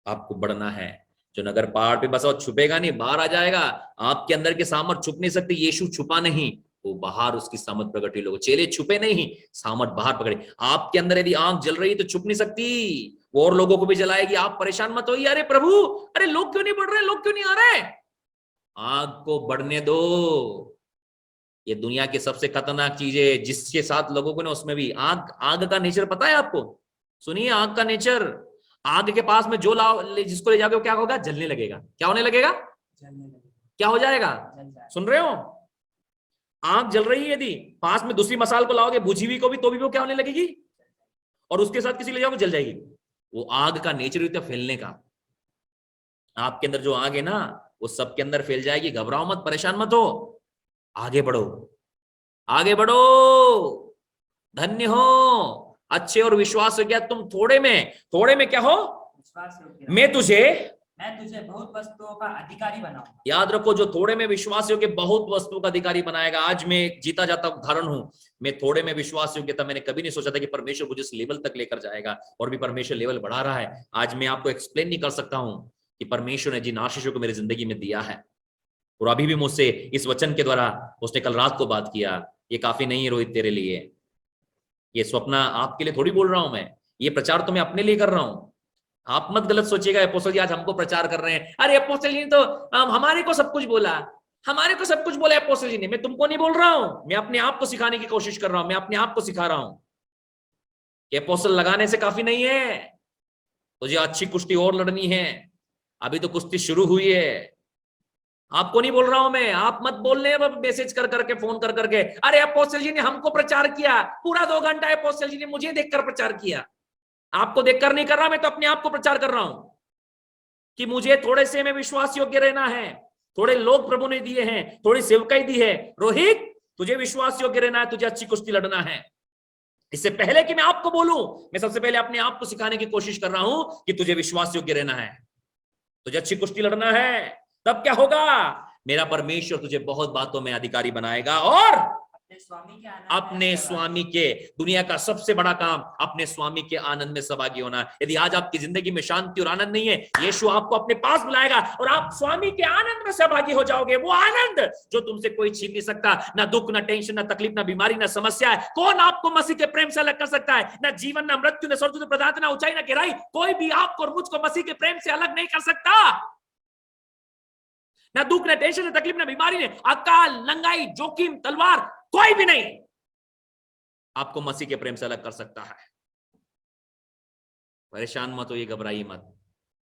आपको बढ़ना है। जो नगर पहाड़ पे बसा वो छुपेगा नहीं, बाहर आ जाएगा। आपके अंदर की सामर्थ छुप नहीं सकती, यीशु छुपा नहीं, वो बाहर उसकी सामर्थ प्रकट हुई। लोग चेले छुपे नहीं, सामर्थ बाहर पकड़े। आपके अंदर यदि आंख जल रही है तो छुप नहीं सकती, वो और लोगों को भी जलाएगी। आप परेशान मत होइए, अरे प्रभु, अरे लोग क्यों नहीं बढ़ रहे, लोग क्यों नहीं आ रहे? आग को बढ़ने दो। ये दुनिया की सबसे खतरनाक चीज है जिसके साथ लोगों को ना, उसमें भी आग। आग का नेचर पता है आपको? सुनिए आग का नेचर। आग के पास में जो जिसको ले जाओगे वो क्या होगा? जलने लगेगा। क्या होने लगेगा? क्या हो जाएगा? सुन रहे हो? आग जल रही है, यदि पास में दूसरी मसाल को लाओगे, बुझी हुई को भी, तो भी वो क्या होने लगेगी? और उसके साथ किसी ले जाओगे, जल जाएगी। वो आग का नेचर होता है फैलने का। आपके अंदर जो आग है ना, वो सबके अंदर फैल जाएगी। घबराओ मत, परेशान मत हो, आगे बढ़ो, आगे बढ़ो, धन्य हो, अच्छे और विश्वास हो गया तुम थोड़े में क्या हो? मैं तुझे बहुत वस्तुओं का अधिकारी बनाऊंगा। याद रखो, जो थोड़े में विश्वास योग्य बहुत वस्तुओं का अधिकारी बनाएगा। आज मैं जीता जाता उदाहरण हूं। मैं थोड़े में विश्वास योग्य था, मैंने कभी नहीं सोचा था कि परमेश्वर मुझे इस लेवल तक लेकर जाएगा, और भी परमेश्वर लेवल बढ़ा रहा है। आज मैं आपको एक्सप्लेन नहीं कर सकता हूं कि परमेश्वर ने जिन आशीषों को मेरी जिंदगी में दिया है, और अभी भी मुझसे इस वचन के द्वारा उसने कल रात को बात किया, ये काफी नहीं है रोहित तेरे लिए। ये स्वप्न आपके लिए थोड़ी बोल रहा हूं मैं, ये प्रचार तो मैं अपने लिए कर रहा हूं। आप मत गलत सोचिएगा अपोस्तल जी आज हमको प्रचार कर रहे हैं, अरे अपोस्तल जी ने तो हमारे को सब कुछ बोला, हमारे को सब कुछ बोला अपोस्तल जी ने। मैं तुमको नहीं बोल रहा हूं, मैं अपने आप को सिखाने की कोशिश कर रहा हूं। मैं अपने आप को सिखा रहा हूं कि अपोस्तल लगाने से काफी नहीं है, तुझे अच्छी कुश्ती और लड़नी है। अभी तो कुश्ती शुरू हुई है। आपको नहीं बोल रहा हूं मैं, आप मत बोलने मैसेज कर करके, फोन कर करके, अरे अपोस्तल जी ने हमको प्रचार किया, पूरा 2 घंटा अपोस्तल जी ने मुझे देखकर प्रचार किया। आपको देखकर नहीं कर रहा, मैं तो अपने आप को प्रचार कर रहा हूं कि मुझे थोड़े से में विश्वास योग्य रहना है। थोड़े लोग प्रभु ने दिए हैं, थोड़ी सेवकाई दी है। रोहित तुझे विश्वास योग्य रहना है, तुझे अच्छी कुश्ती लड़ना है। इससे पहले कि मैं आपको बोलूं, मैं सबसे पहले अपने आप को सिखाने की कोशिश कर रहा हूं कि तुझे विश्वास योग्य रहना है, तुझे अच्छी कुश्ती लड़ना है। तब क्या होगा? मेरा परमेश्वर तुझे बहुत बातों में अधिकारी बनाएगा, और अपने स्वामी के, दुनिया का सबसे बड़ा काम अपने स्वामी के आनंद में सहभागी होना। यदि आज आपकी जिंदगी में शांति और आनंद नहीं है, यीशु आपको अपने पास बुलाएगा और आप स्वामी के आनंद में सहभागी हो जाओगे। वो आनंद जो तुमसे कोई छीन नहीं सकता। ना दुख, ना टेंशन, ना तकलीफ, ना बीमारी, ना समस्या है। कौन आपको मसीह के प्रेम से अलग कर सकता है? ना जीवन, ना मृत्यु, ना स्वर्ग, ना पदार्थ, ना ऊंचाई, ना गहराई, कोई भी आपको और मुझको मसीह के प्रेम से अलग नहीं कर सकता। ना दुख, ना टेंशन, ना तकलीफ, ना बीमारी, ने अकाल, नंगाई, जोखिम, तलवार, कोई भी नहीं आपको मसीह के प्रेम से अलग कर सकता है। परेशान मत होइए, घबराइए मत,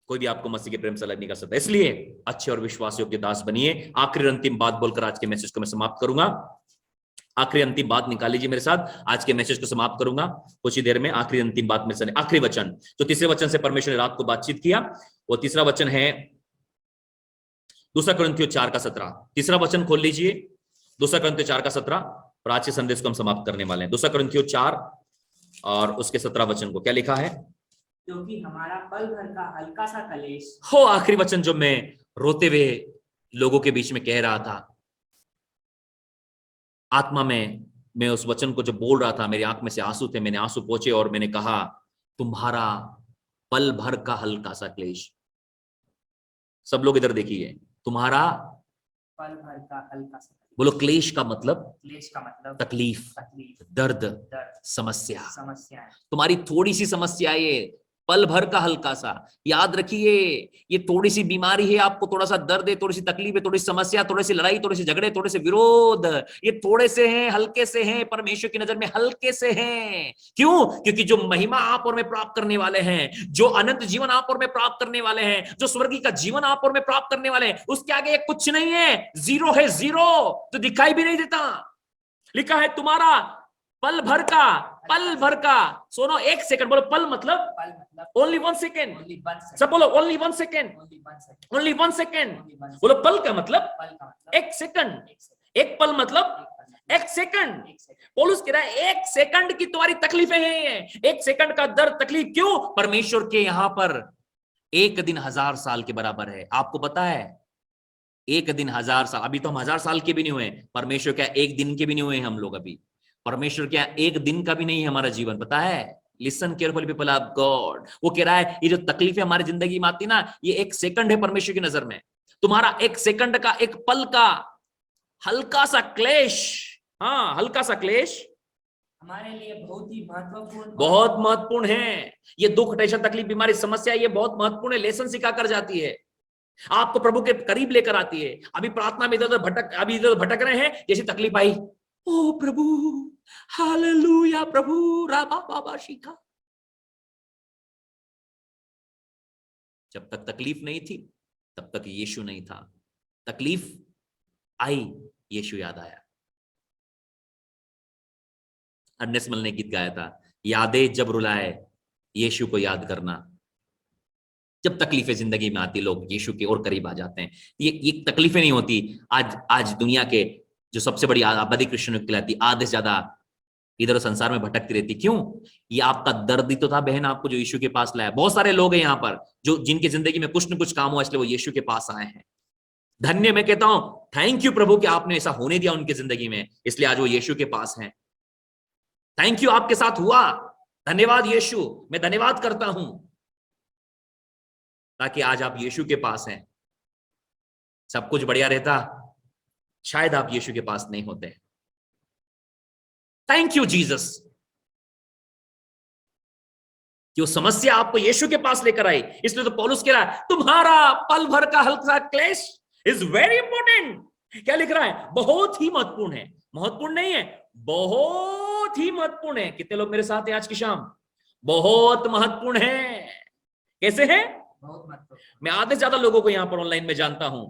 कोई भी आपको मसीह के प्रेम से अलग नहीं कर सकता। इसलिए अच्छे और विश्वास योग्य दास बनिए। आखिरी अंतिम बात बोलकर आज के मैसेज को मैं समाप्त करूंगा। आखिरी अंतिम बात निकाल लीजिए मेरे साथ, आज के मैसेज को समाप्त करूंगा कुछ ही देर में। आखिरी अंतिम बात मेरे साथ, आखिरी वचन जो तीसरे वचन से परमेश्वर ने रात को बातचीत किया, वो तीसरा वचन है 2 कुरिन्थियों 4:17। तीसरा वचन खोल लीजिए, 2 कुरिन्थियों 4:17, और आज के संदेश को हम समाप्त करने वाले हैं। 2 कुरिन्थियों 4 और उसके 17 वचन को क्या लिखा है? क्योंकि हमारा पल भर का हल्का सा कलेश हो, आखिरी वचन जो मैं रोते हुए लोगों के बीच में कह रहा था, आत्मा में मैं उस वचन को जो बोल रहा था, मेरी आंख में से आंसू थे, मैंने आंसू पोंछे और मैंने कहा, तुम्हारा पल भर का हल्का सा क्लेश। सब लोग इधर देखिए, तुम्हारा पल भर का हल्का सा, बोलो क्लेश का मतलब, क्लेश का मतलब तकलीफ, तकलीफ, दर्द, दर्द, समस्या, समस्याएं। तुम्हारी थोड़ी सी समस्या, ये पल भर का हल्का सा, याद रखिए, ये थोड़ी सी बीमारी है, आपको थोड़ा सा दर्द है, थोड़ी सी तकलीफ है, थोड़ी सी समस्या, थोड़ी सी लड़ाई, थोड़े से झगड़े, थोड़े से विरोध, ये थोड़े से हैं, हल्के से हैं, परमेश्वर की नजर में हल्के से हैं। क्यों? क्योंकि जो महिमा आप और मैं प्राप्त करने वाले हैं, जो अनंत जीवन आप और मैं प्राप्त करने वाले हैं, जो स्वर्गीय का जीवन आप और मैं प्राप्त करने वाले हैं, उसके आगे कुछ नहीं है, जीरो है, जीरो तो दिखाई भी नहीं देता। लिखा है तुम्हारा पल भर का, पल भर का, सुनो एक सेकंड, बोलो पल मतलब, पल मतलब ओनली 1 सेकेंड, only 1 second, सब बोलो only 1 second, only 1 second, only 1 second, only 1 second, बोलो पल का मतलब पल का मतलब एक सेकंड, एक second, एक पल मतलब एक पल मतलब एक सेकंड। एक second, पौलुस कह रहा है एक सेकंड की तुम्हारी तकलीफें हैं, एक सेकंड का दर्द तकलीफ, क्यों? परमेश्वर के यहां पर एक दिन 1000 साल के बराबर है। आपको पता है, एक दिन 1000 साल, अभी तो हम 1000 साल के भी नहीं हुए, परमेश्वर क्या एक दिन के भी नहीं हुए हम लोग अभी, परमेश्वर क्या एक दिन का भी नहीं है हमारा जीवन, पता है? Listen carefully people of God, वो कह रहा है ये जो तकलीफें हमारी जिंदगी में आती ना, ये एक सेकंड है परमेश्वर की नजर में। तुम्हारा एक सेकंड का, एक पल का हल्का सा क्लेश, हाँ हल्का सा क्लेश हमारे लिए बहुत ही महत्वपूर्ण, बहुत महत्वपूर्ण है। ये दुख, टेंशन, तकलीफ, बीमारी, समस्या, ये बहुत महत्वपूर्ण है, लेसन सिखा कर जाती है, आपको प्रभु के करीब लेकर आती है। अभी प्रार्थना में इधर इधर भटक रहे हैं, जैसी तकलीफ आई, ओ प्रभु, हालेलुया प्रभु, राबा बाबा शिखा। जब तक तकलीफ नहीं थी तब तक यीशु नहीं था, तकलीफ आई, यीशु याद आया। अन्नेसमल ने गीत गाया था, यादें जब रुलाए यीशु को याद करना। जब तकलीफें जिंदगी में आती, लोग यीशु के और करीब आ जाते हैं। ये तकलीफें नहीं होती। आज दुनिया के जो सबसे बड़ी आबादी क्रिश्चियनों की कहलाती, आधे से ज्यादा इधर संसार में भटकती रहती। क्यों? ये आपका दर्द ही तो था बहन, आपको जो यीशु के पास लाया। बहुत सारे लोग हैं यहाँ पर जो जिनकी जिंदगी में कुछ न कुछ काम हुआ, इसलिए वो यीशु के पास आए हैं। धन्य, मैं कहता हूं थैंक यू प्रभु कि आपने ऐसा होने दिया उनकी जिंदगी में, इसलिए आज वो यीशु के पास हैं। थैंक यू, आपके साथ हुआ, धन्यवाद यीशु, मैं धन्यवाद करता हूं ताकि आज आप यीशु के पास हैं। सब कुछ बढ़िया रहता, शायद आप यीशु के पास नहीं होते। थैंक यू जीसस कि वो समस्या आपको यीशु के पास लेकर आई। इसलिए तो पौलुस कह रहा है तुम्हारा पल भर का हल्का क्लेश इज वेरी इंपॉर्टेंट। क्या लिख रहा है? बहुत ही महत्वपूर्ण है। महत्वपूर्ण नहीं है, बहुत ही महत्वपूर्ण है। कितने लोग मेरे साथ हैं आज की शाम? बहुत महत्वपूर्ण है। कैसे है? बहुत महत्वपूर्ण। मैं आधे से ज्यादा लोगों को यहां पर ऑनलाइन में जानता हूं।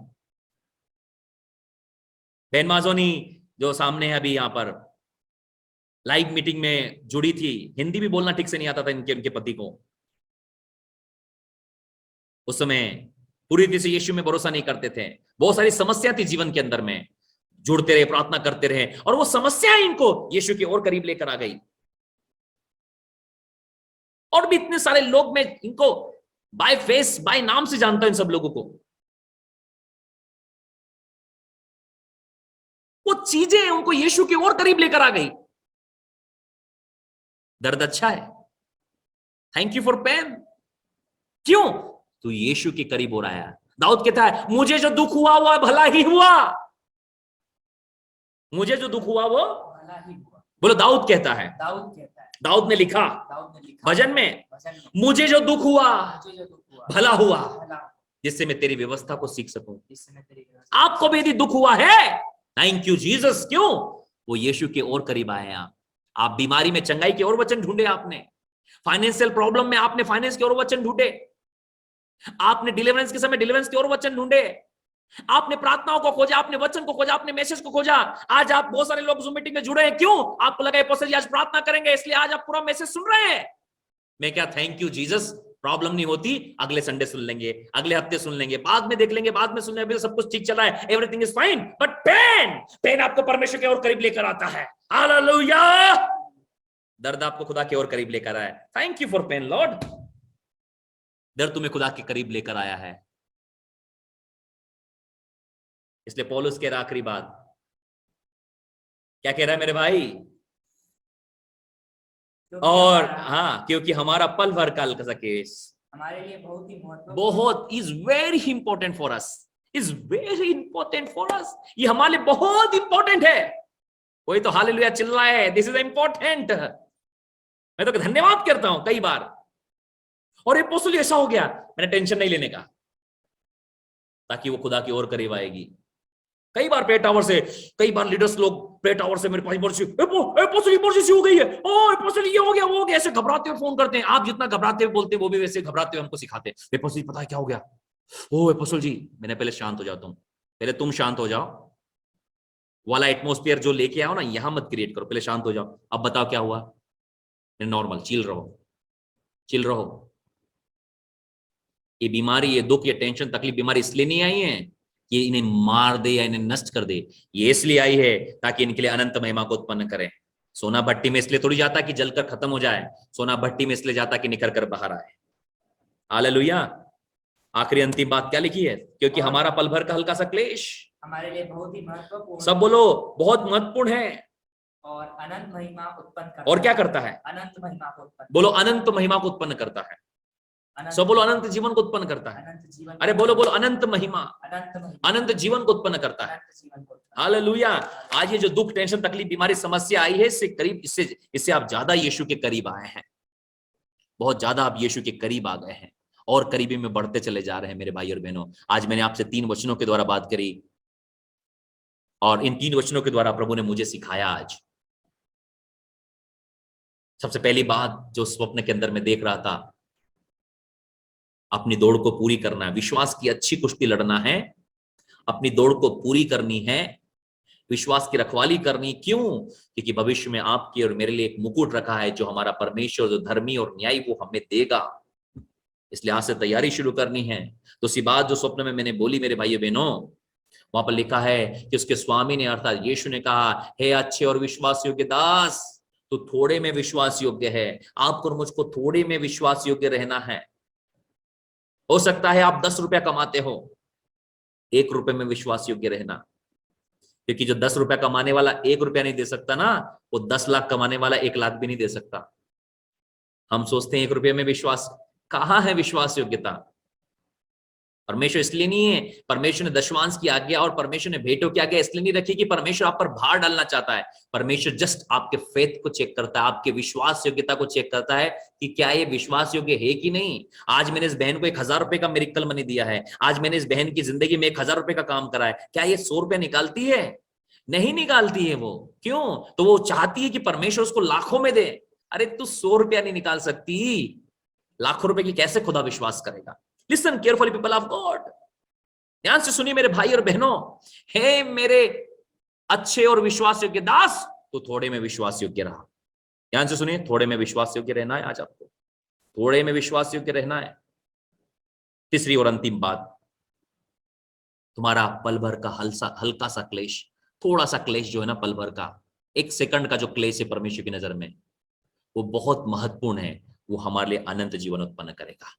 बहन माजोनी जो सामने है अभी यहां पर लाइव मीटिंग में जुड़ी थी, हिंदी भी बोलना ठीक से नहीं आता था उनके पति को। उस समय पूरी तरह से यीशु में भरोसा नहीं करते थे, बहुत सारी समस्या थी जीवन के अंदर में। जुड़ते रहे, प्रार्थना करते रहे, और वो समस्या इनको यीशु के और करीब लेकर आ गई। और भी इतने सारे लोग, मैं इनको बाय फेस बाय नाम से जानता हूं, इन सब लोगों को। वो चीजें उनको यीशु के और करीब लेकर आ गई। दर्द अच्छा है, थैंक यू फॉर पेन। क्यों? तू यीशु के करीब हो रहा है। दाऊद कहता है मुझे जो दुख हुआ वो भला ही हुआ, मुझे जो दुख हुआ वो भला ही हुआ। बोलो, दाऊद कहता है, दाऊद कहता है, दाऊद ने लिखा भजन में, मुझे जो दुख हुआ भला हुआ, जिससे मैं तेरी व्यवस्था को सीख सकूं। आपको भी यदि दुख हुआ है, थैंक यू जीसस। क्यों? वो यीशु के और करीब आए हैं। आप बीमारी में चंगाई के और वचन ढूंढे, आपने फाइनेंशियल प्रॉब्लम में आपने फाइनेंस के और वचन ढूंढे, आपने डिलीवरेंस के समय डिलीवरेंस के और वचन ढूंढे, आपने प्रार्थनाओं को खोजा, आपने वचन को खोजा, आपने मैसेज को खोजा। आज आप बहुत सारे लोग जूम मीटिंग में जुड़े हैं, क्यों? आपको लगा एपोस्टल जी आज प्रार्थना करेंगे इसलिए आज आप पूरा मैसेज सुन रहे हैं। मैं क्या, थैंक यू जीसस, प्रॉब्लम नहीं होती, अगले संडे सुन लेंगे, अगले हफ्ते सुन लेंगे, बाद में देख लेंगे, बाद में सुन लेंगे, सब कुछ ठीक चला है, everything is fine. But pain आपको परमेश्वर के और करीब लेकर आता है। हालेलुया। दर्द आपको खुदा के और करीब लेकर आया। Thank you for pain Lord. दर्द तुम्हें खुदा के करीब लेकर आया है। इसलिए पौलुस के आखिरी बात क्या कह रहा है मेरे भाई? और हाँ, क्योंकि हमारा पल भर काल का केस हमारे लिए बहुत ही महत्वपूर्ण, बहुत is very important for us, is very important for us. ये हमारे लिए बहुत इंपॉर्टेंट है। कोई तो हालेलुया चिल्ला रहा है, दिस इज इंपॉर्टेंट। मैं तो धन्यवाद करता हूं कई बार। और ये पोस्टल ऐसा हो गया, मैंने टेंशन नहीं लेने का, ताकि वो खुदा की ओर करीब आएगी। कई बार प्रेयर टावर से, कई बार लीडर्स लोग प्रेयर टावर से मेरे पास इमरजेंसी हो गई है, ओ एपोस्टल ये हो गया, वो हो गया, ऐसे घबराते हुए फोन करते हैं। आप जितना घबराते हुए बोलते हैं, वो भी वैसे घबराते हुए हमको सिखाते हैं। एपोस्टल पता है क्या हो गया? ओ एपोस्टल जी, मैंने पहले शांत हो जाता हूं, पहले तुम शांत हो जाओ, वाला एटमोस्फियर जो लेके आओ ना, यहां मत क्रिएट करो, पहले शांत हो जाओ। अब बताओ क्या हुआ? नॉर्मल, चिल रहो, चिल रहो। ये बीमारी, ये दुख, ये टेंशन, तकलीफ, बीमारी इसलिए नहीं आई है कि इन्हें मार दे या इन्हें नष्ट कर दे। ये इसलिए आई है ताकि इनके लिए अनंत महिमा को उत्पन्न करे। सोना भट्टी में इसलिए थोड़ी जाता कि जलकर खत्म हो जाए, सोना भट्टी में इसलिए जाता कि निखर कर बाहर आए। हालेलुया। आखिरी अंतिम बात क्या लिखी है? क्योंकि हमारा पल भर का हल्का सा क्लेश हमारे लिए बहुत ही महत्वपूर्ण, सब बोलो बहुत महत्वपूर्ण है, और अनंत महिमा उत्पन्न करता है। और क्या करता है? अनंत महिमा को उत्पन्न, बोलो अनंत महिमा को उत्पन्न करता है। सब बोलो अनंत जीवन को उत्पन्न करता है। अनंत जीवन, अरे बोलो बोलो अनंत महिमा, अनंत महिमा, अनंत जीवन को उत्पन्न करता है। अनंत जीवन को उत्पन्न। हालेलुया। आज ये जो दुख, टेंशन, तकलीफ, बीमारी, समस्या आई है, इससे करीब, इससे आप ज्यादा यीशु के करीब आए हैं, बहुत ज्यादा आप यीशु के करीब आ गए हैं और करीबी में बढ़ते चले जा रहे हैं मेरे भाई और बहनों। आज मैंने आपसे 3 वचनों के द्वारा बात करी, और इन 3 वचनों के द्वारा प्रभु ने मुझे सिखाया। आज सबसे पहली बात जो स्वप्न के अंदर मैं देख रहा था, अपनी दौड़ को पूरी करना है, विश्वास की अच्छी कुश्ती लड़ना है, अपनी दौड़ को पूरी करनी है, विश्वास की रखवाली करनी। क्यों? क्योंकि भविष्य में आपके और मेरे लिए एक मुकुट रखा है, जो हमारा परमेश्वर जो धर्मी और न्यायी वो हमें देगा। इसलिए आज से तैयारी शुरू करनी है। तो सी बात जो स्वप्न में मैंने बोली मेरे भाइयों बहनों, वहां पर लिखा है कि उसके स्वामी ने अर्थात यीशु ने कहा, हे अच्छे और विश्वास योग्य दास, तो थोड़े में विश्वास योग्य है। आपको और मुझको थोड़े में विश्वास योग्य रहना है। हो सकता है आप 10 रुपया कमाते हो, 1 रुपए में विश्वास योग्य रहना, क्योंकि जो 10 रुपया कमाने वाला 1 रुपया नहीं दे सकता ना, वो 10 लाख कमाने वाला 1 लाख भी नहीं दे सकता। हम सोचते हैं 1 रुपये में विश्वास, कहां है विश्वास योग्यता? परमेश्वर इसलिए नहीं है, परमेश्वर ने दशमांश की आज्ञा और परमेश्वर ने भेंटों की आज्ञा इसलिए नहीं रखी कि परमेश्वर आप पर भार डालना चाहता है। परमेश्वर जस्ट आपके फेथ को चेक करता है, आपके विश्वास योग्यता को चेक करता है कि क्या ये विश्वास योग्य है कि नहीं। आज मैंने इस बहन को 1000 रुपए का मिरेकल मनी दिया है, आज मैंने इस बहन की जिंदगी में 1000 रुपए का काम करा है, क्या ये 100 रुपया निकालती है? नहीं निकालती है वो। क्यों? तो वो चाहती है कि परमेश्वर उसको लाखों में दे। अरे तू 100 रुपया नहीं निकाल सकती, लाखों रुपए की कैसे खुदा विश्वास करेगा? Listen carefully people of God, ध्यान से सुनिए मेरे भाई और बहनों। हे मेरे अच्छे और विश्वास योग्य दास, तो थोड़े में विश्वास योग्य रहा। ध्यान से सुनिए, थोड़े में विश्वास योग्य रहना है। आज आपको थोड़े में विश्वास योग्य रहना है। तीसरी और अंतिम बात, तुम्हारा पल भर का हल्का सा क्लेश, थोड़ा सा क्लेश जो है ना, पल भर का 1 सेकंड का जो क्लेश है परमेश्वर की नजर में, वो बहुत महत्वपूर्ण है। वो हमारे लिए अनंत जीवन उत्पन्न करेगा।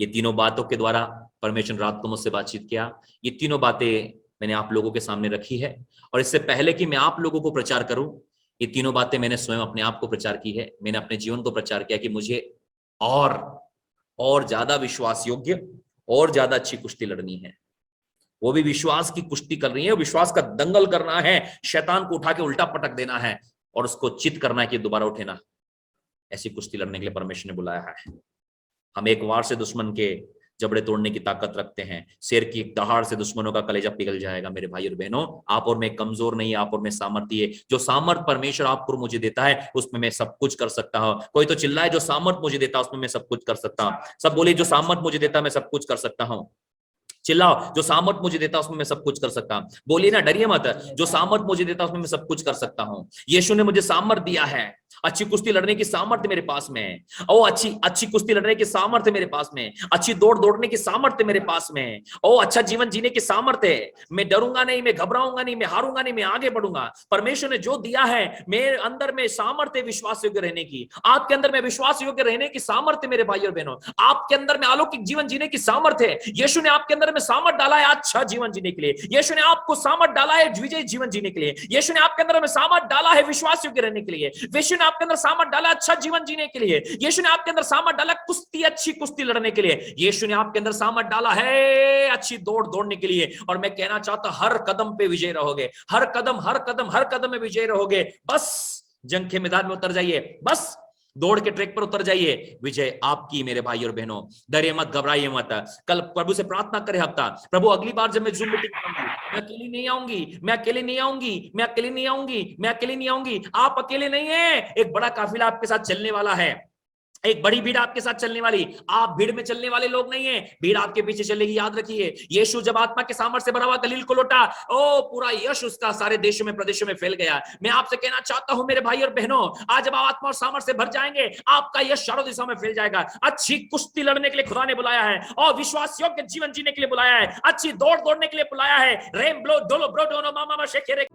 ये तीनों बातों के द्वारा परमेश्वर रात को मुझसे बातचीत किया। ये तीनों बातें मैंने आप लोगों के सामने रखी है, और इससे पहले कि मैं आप लोगों को प्रचार करूं, ये तीनों बातें मैंने स्वयं अपने आप को प्रचार की है। मैंने अपने जीवन को प्रचार किया कि मुझे और ज्यादा विश्वास योग्य और ज्यादा अच्छी कुश्ती लड़नी है। वो भी विश्वास की कुश्ती कर रही है, विश्वास का दंगल करना है, शैतान को उठा के उल्टा पटक देना है और उसको चित करना है कि दोबारा उठेना। ऐसी कुश्ती लड़ने के लिए परमेश्वर ने बुलाया है। हम एक वार से दुश्मन के जबड़े तोड़ने की ताकत रखते हैं, शेर की एक दहाड़ से दुश्मनों का कलेजा पिघल जाएगा। मेरे भाई और बहनों, आप और मैं कमजोर नहीं, आप और मैं सामर्थ्य है। जो सामर्थ परमेश्वर आपको मुझे देता है, उसमें मैं सब कुछ कर सकता हूं। कोई तो चिल्लाए, जो सामर्थ मुझे देता है उसमें मैं सब कुछ कर सकता हूं। सब बोले, जो सामर्थ मुझे देता है मैं सब कुछ कर सकता हूं। चिल्लाओ, जो सामर्थ मुझे देता उसमें मैं सब कुछ कर सकता हूं। बोलिए ना, डरिए मत, जो सामर्थ मुझे देता उसमें मैं सब कुछ कर सकता हूं। यीशु ने मुझे सामर्थ दिया है, अच्छी कुश्ती लड़ने की सामर्थ्य मेरे पास में है। ओ अच्छी कुश्ती लड़ने की सामर्थ्य मेरे पास में, अच्छी दौड़ दौड़ने की सामर्थ्य मेरे पास में है। ओ अच्छा जीवन जीने की सामर्थ्य है। मैं डरूंगा नहीं, मैं घबराऊंगा नहीं, मैं हारूंगा नहीं, मैं आगे बढ़ूंगा। परमेश्वर ने जो दिया है मेरे अंदर में सामर्थ्य विश्वास योग्य रहने की, आपके अंदर में विश्वास योग्य रहने की सामर्थ्य मेरे भाई और बहनों, आपके अंदर में अलौकिक जीवन जीने की सामर्थ्य है। यीशु ने आपके अंदर में सामर्थ डाला है अच्छा जीवन जीने के लिए। यीशु ने आपको सामर्थ डाला है विजयी जीवन जीने के लिए। यीशु ने आपके अंदर में सामर्थ डाला है विश्वास योग्य रहने के लिए। यीशु ने आपके अंदर सामर्थ डाला अच्छा जीवन जीने के लिए। यीशु ने आपके अंदर सामर्थ डाला कुश्ती, अच्छी कुश्ती लड़ने के लिए। यीशु ने आपके अंदर सामर्थ डाला है अच्छी दौड़ दौड़ने के लिए। और मैं कहना चाहता हर कदम पे विजय रहोगे, हर कदम में विजय रहोगे। बस जंग के मैदान में उतर जाइए, बस दौड़ के ट्रैक पर उतर जाइए, विजय आपकी मेरे भाई और बहनों। डरिए मत, घबराइए मत। कल प्रभु से प्रार्थना करें हफ्ता, प्रभु अगली बार जब मैं जूम मीटिंग करूंगी, मैं अकेली नहीं आऊंगी, मैं अकेले नहीं आऊंगी, मैं अकेले नहीं आऊंगी, मैं अकेले नहीं आऊंगी। आप अकेले नहीं है, एक बड़ा काफिला आपके साथ चलने वाला है, एक बड़ी भीड़ आपके साथ चलने वाली। आप भीड़ में चलने वाले लोग नहीं है, भीड़ आपके पीछे चलेगी। याद रखिए, यीशु जब आत्मा के सामर्थ्य से भरा हुआ गलील को लौटा, ओ पूरा यश उसका सारे देशों में प्रदेशों में फैल गया। मैं आपसे कहना चाहता हूं मेरे भाई और बहनों, आज जब आप आत्मा और सामर्थ्य से भर जाएंगे, आपका यश चारों दिशाओं में फैल जाएगा। अच्छी कुश्ती लड़ने के लिए खुदा ने बुलाया है, और विश्वास योग्य जीवन जीने के लिए बुलाया है, अच्छी दौड़ दौड़ने के लिए बुलाया है। रेम ब्लो डोलो ब्रो डोनो मामा शेखेरे